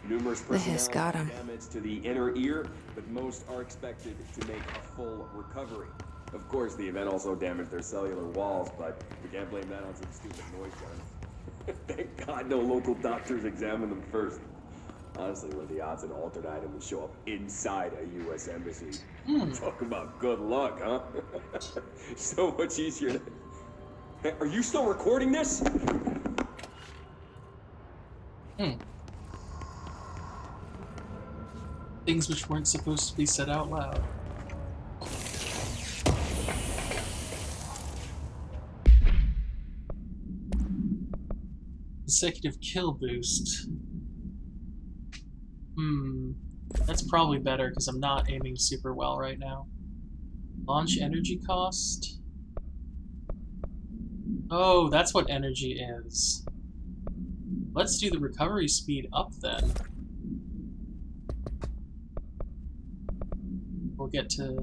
Numerous The hiss personnel got him. have damage to the inner ear, but most are expected to make a full recovery. Of course, the event also damaged their cellular walls, but we can't blame that on some stupid noise guns. Thank God no local doctors examined them first. Honestly, what are the odds an altered item would show up inside a U.S. embassy? Talk about good luck, huh? So much easier to... Hey, are you still recording this? Things which weren't supposed to be said out loud. Consecutive kill boost. That's probably better because I'm not aiming super well right now. Launch energy cost? Oh, that's what energy is. Let's do the recovery speed up then. We'll get to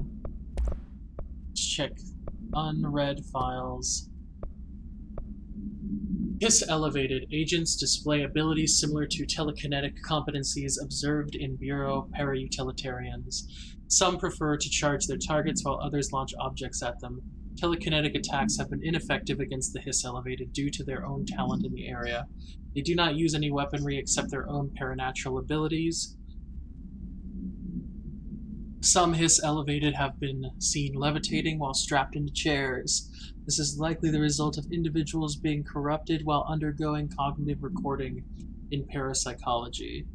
check unread files. Hiss elevated. Agents display abilities similar to telekinetic competencies observed in Bureau para-utilitarians. Some prefer to charge their targets while others launch objects at them. Telekinetic attacks have been ineffective against the Hiss elevated due to their own talent in the area. They do not use any weaponry except their own paranatural abilities. Some Hiss elevated have been seen levitating while strapped into chairs. This is likely the result of individuals being corrupted while undergoing cognitive recording in parapsychology.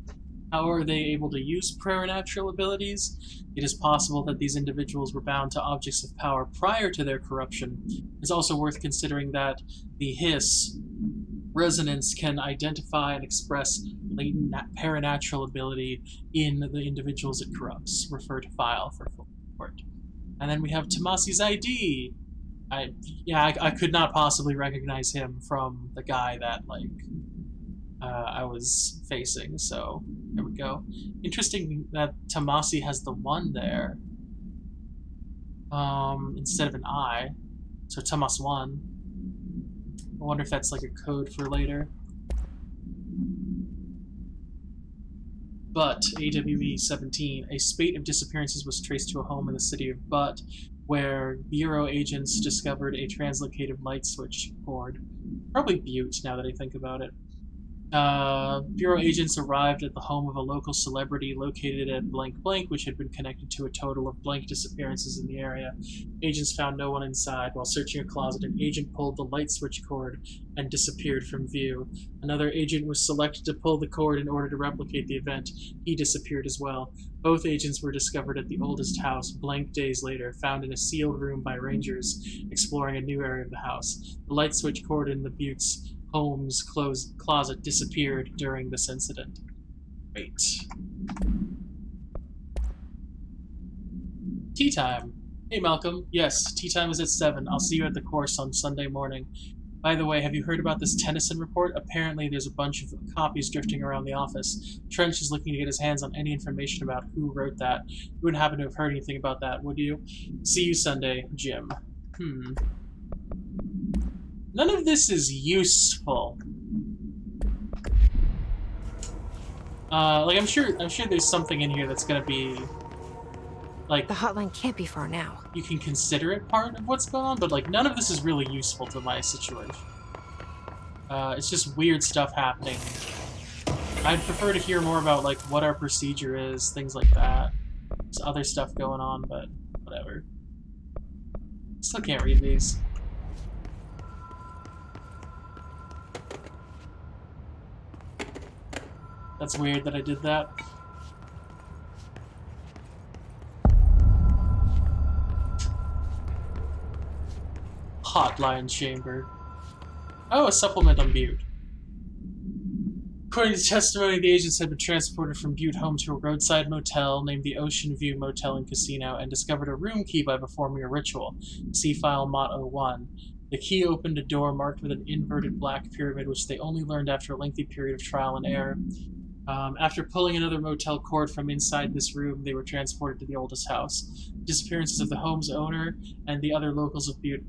How are they able to use paranatural abilities? It is possible that these individuals were bound to objects of power prior to their corruption. It's also worth considering that the Hiss resonance can identify and express latent paranatural ability in the individuals it corrupts. Refer to file for full report. And then we have Tomasi's ID. I could not possibly recognize him from the guy that I was facing, so there we go. Interesting that Tomasi has the 1 there instead of an I, so Tomas 1. I wonder if that's like a code for later. Butt, AWE 17. A spate of disappearances was traced to a home in the city of Butt, where Bureau agents discovered a translocated light switch cord. Probably Butte, now that I think about it. Bureau agents arrived at the home of a local celebrity located at blank blank, which had been connected to a total of blank disappearances in the area. Agents found no one inside. While searching a closet, an agent pulled the light switch cord and disappeared from view. Another agent was selected to pull the cord in order to replicate the event. He disappeared as well. Both agents were discovered at the oldest house, blank days later, found in a sealed room by rangers exploring a new area of the house. The light switch cord in the Butte's Holmes' closet disappeared during this incident. Wait. Tea time. Hey, Malcolm. Yes, tea time is at 7. I'll see you at the course on Sunday morning. By the way, have you heard about this Tennyson report? Apparently there's a bunch of copies drifting around the office. Trench is looking to get his hands on any information about who wrote that. You wouldn't happen to have heard anything about that, would you? See you Sunday, Jim. None of this is useful. I'm sure there's something in here that's gonna be like The hotline can't be far now. you can consider it part of what's going on, but like none of this is really useful to my situation. It's just weird stuff happening. I'd prefer to hear more about like what our procedure is, things like that. There's other stuff going on, but whatever. Still can't read these. That's weird that I did that. Hotline chamber. Oh, a supplement on Butte. According to testimony, the agents had been transported from Butte home to a roadside motel named the Ocean View Motel and Casino and discovered a room key by performing a ritual. See file Mot 01. The key opened a door marked with an inverted black pyramid, which they only learned after a lengthy period of trial and error. After pulling another motel cord from inside this room, they were transported to the oldest house. Disappearances of the home's owner and the other locals of Butte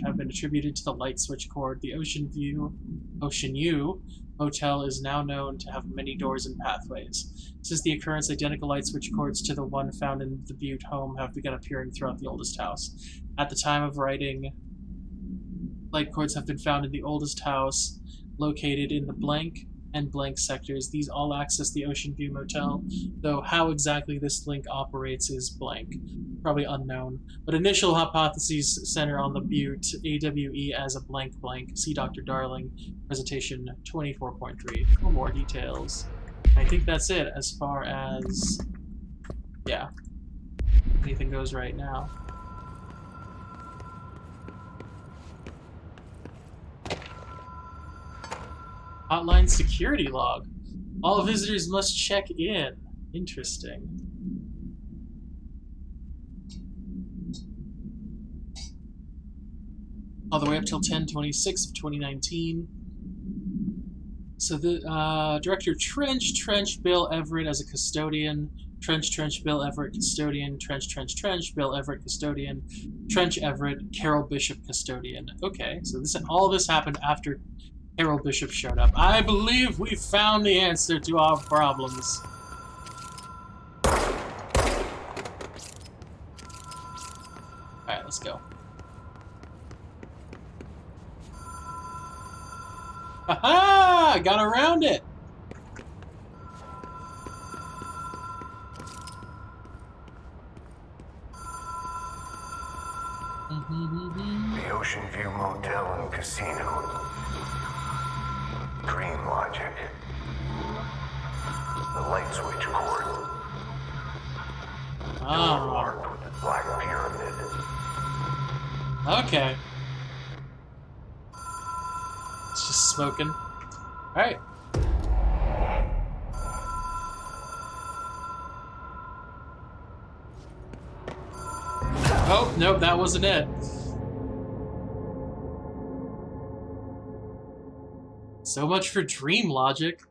have been attributed to the light switch cord. The Ocean U motel is now known to have many doors and pathways. Since the occurrence, identical light switch cords to the one found in the Butte home have begun appearing throughout the oldest house. At the time of writing, light cords have been found in the oldest house, located in the blank and blank sectors. These all access the Ocean View Motel, though how exactly this link operates is blank. Probably unknown. But initial hypotheses center on the Butte AWE as a blank blank. See Dr. Darling, presentation 24.3 for more details. I think that's it as far as, yeah, anything goes right now. Hotline security log. All visitors must check in. Interesting. All the way up till 10/26 of 2019. So the Director Trench, Bill Everett as a custodian. Trench, Bill Everett, custodian. Trench, Bill Everett, custodian. Trench Everett, Carol Bishop, custodian. Okay, so all this happened after Carol Bishop showed up. I believe we found the answer to our problems. Alright, let's go. Aha! Got around it! The Ocean View Motel and Casino. Dream logic. The light switch cord. Door marked with the Black Pyramid. Okay. It's just smoking. Alright. Oh, nope, that wasn't it. So much for dream logic.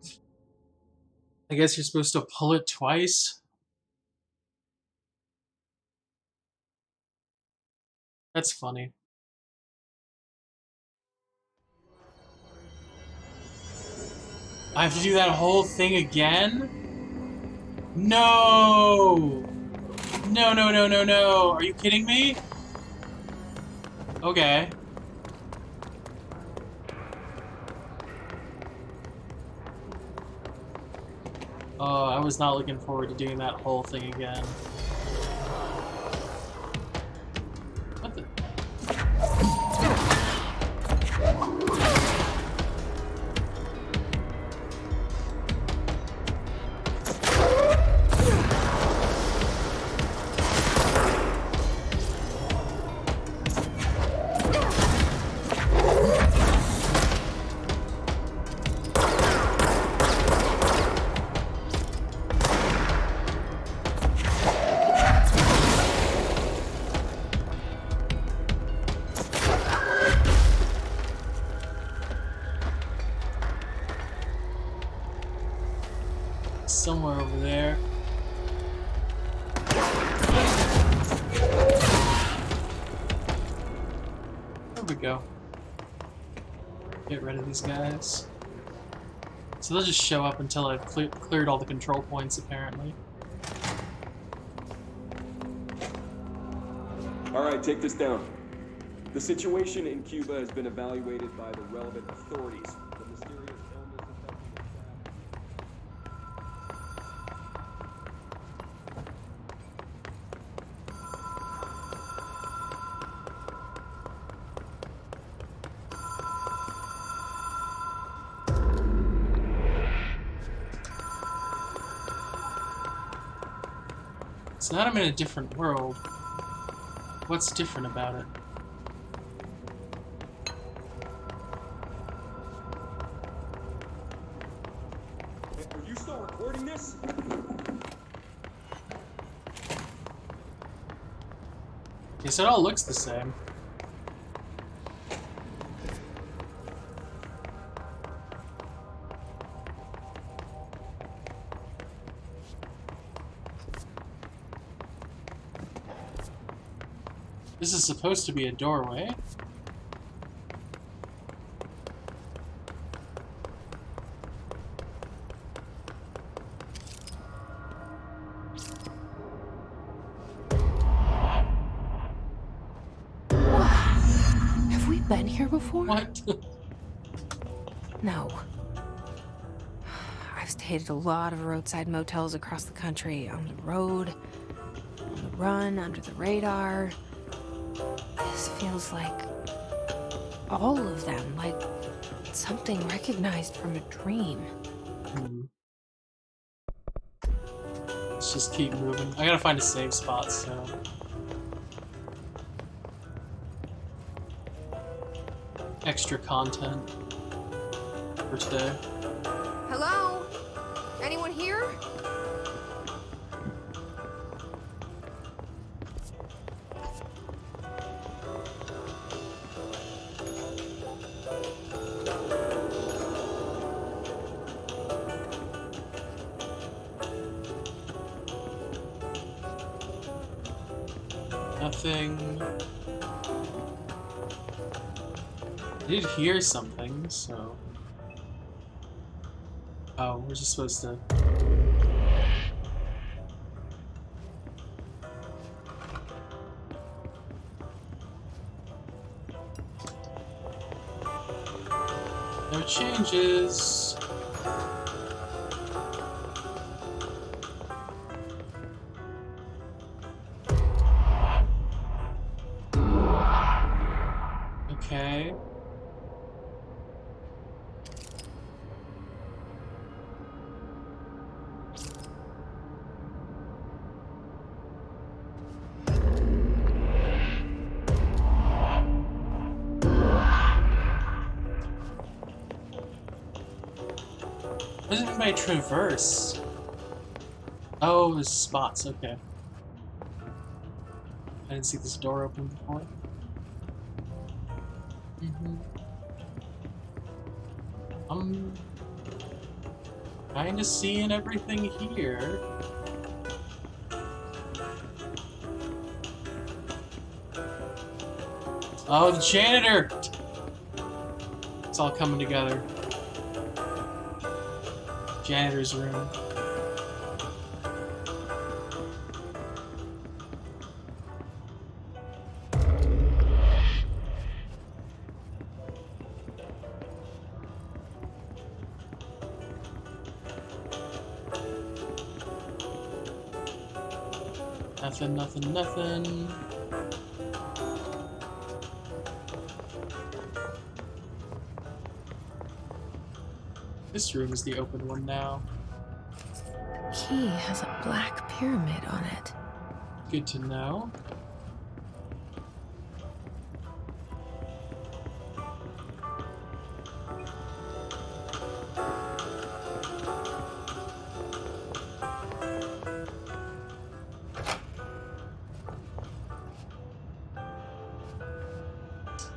I guess you're supposed to pull it twice. That's funny. I have to do that whole thing again? No! No, no, no, no, no. Are you kidding me? Okay. Oh, I was not looking forward to doing that whole thing again. What the? Somewhere over there. There we go. Get rid of these guys. So they'll just show up until I've cleared all the control points, apparently. Alright, take this down. The situation in Cuba has been evaluated by the relevant authorities. The mysterious illness affecting the staff. So now I'm in a different world. What's different about it? Are you still recording this? Yes, it all looks the same. This is supposed to be a doorway. Have we been here before? What? No. I've stayed at a lot of roadside motels across the country, on the road, on the run, under the radar. This feels like all of them, like something recognized from a dream. Hmm. Let's just keep moving. I gotta find a safe spot, so... extra content for today. Hello? Anyone here? Nothing. I did hear something, so... Oh, we're just supposed to... No changes. Okay. What does it mean by traverse? Oh, there's spots, okay. I didn't see this door open before. I'm kinda seeing everything here. Oh, the janitor! It's all coming together. Janitor's room. Nothing, nothing, nothing. This room is the open one now. The key has a black pyramid on it. Good to know.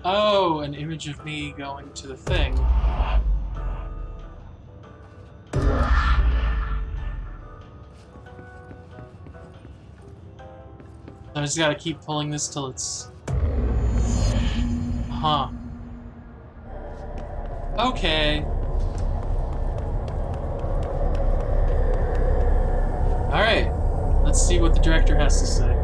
Oh, an image of me going to the thing. I just gotta keep pulling this till it's... Huh. Okay. Alright. Let's see what the director has to say.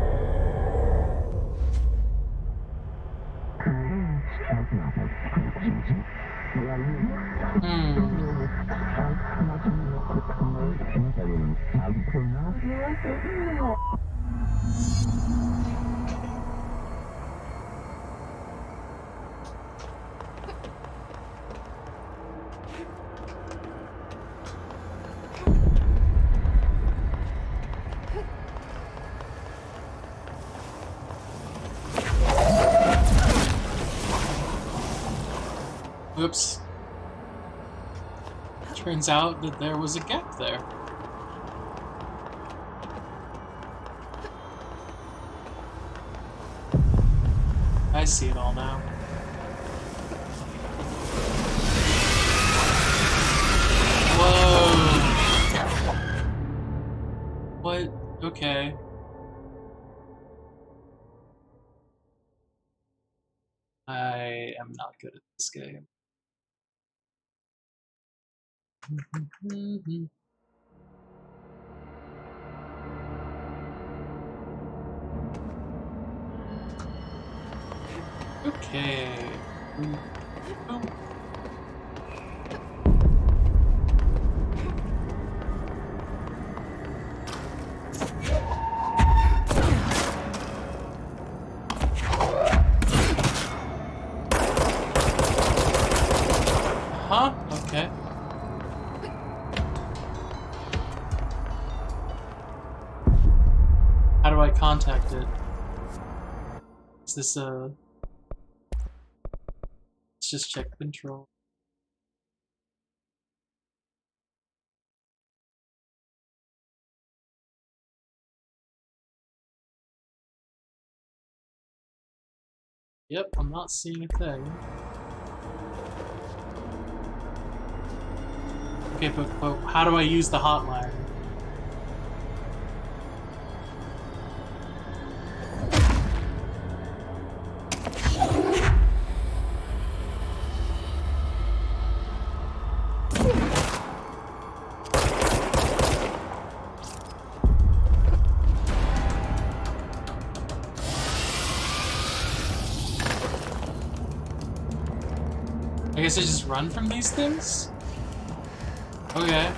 Oops. Turns out that there was a gap there. I see it all now. Whoa! What? Okay. I am not good at this game. Okay. Boom. Huh? Okay. How do I contact it? Is this a... Let's just check control. Yep, I'm not seeing a thing. Okay, but how do I use the hotline? I guess I just run from these things? Okay.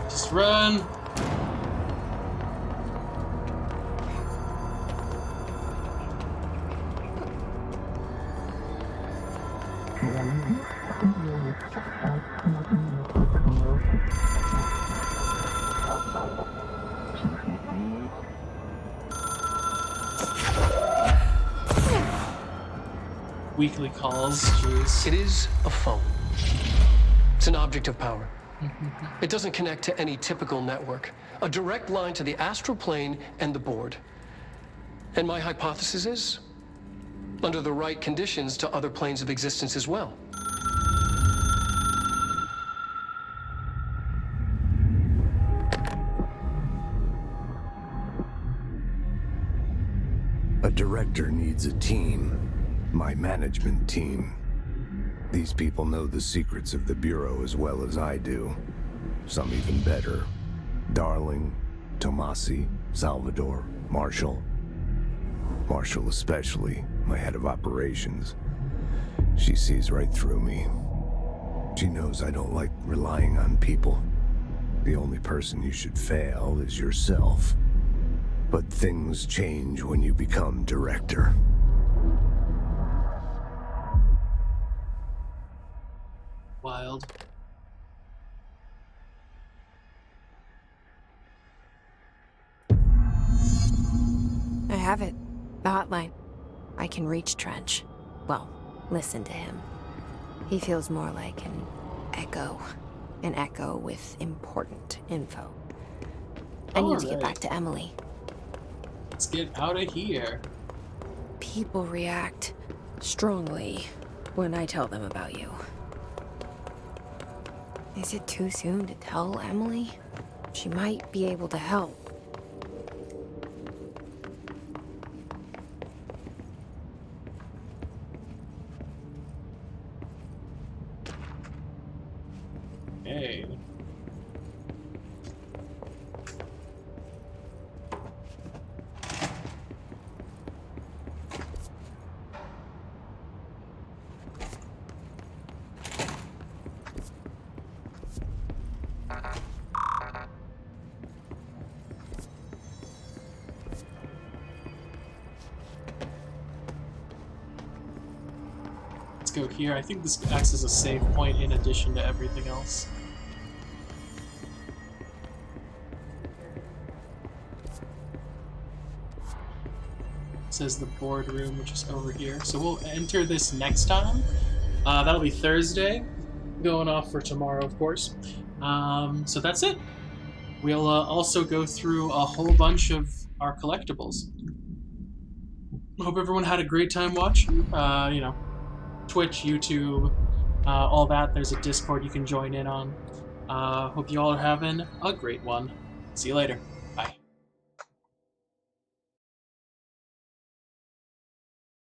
Just run. Weekly calls, jeez. It is a phone. It's an object of power. It doesn't connect to any typical network. A direct line to the astral plane and the board. And my hypothesis is, under the right conditions, to other planes of existence as well. A director needs a team. My management team. These people know the secrets of the Bureau as well as I do. Some even better. Darling, Tomasi, Salvador, Marshall. Marshall especially, my head of operations. She sees right through me. She knows I don't like relying on people. The only person you should fail is yourself. But things change when you become director. Wild. I have it. The hotline. I can reach Trench. Well, listen to him. He feels more like an echo. An echo with important info. I need to get back to Emily. Let's get out of here. People react strongly when I tell them about you. Is it too soon to tell Emily? She might be able to help. Hey. Let's go here. I think this acts as a save point in addition to everything else. It says the boardroom, which is over here. So we'll enter this next time. That'll be Thursday. Going off for tomorrow, of course. So that's it. We'll also go through a whole bunch of our collectibles. Hope everyone had a great time watching. You know, Twitch, YouTube, all that. There's a Discord you can join in on. Hope you all are having a great one. See you later.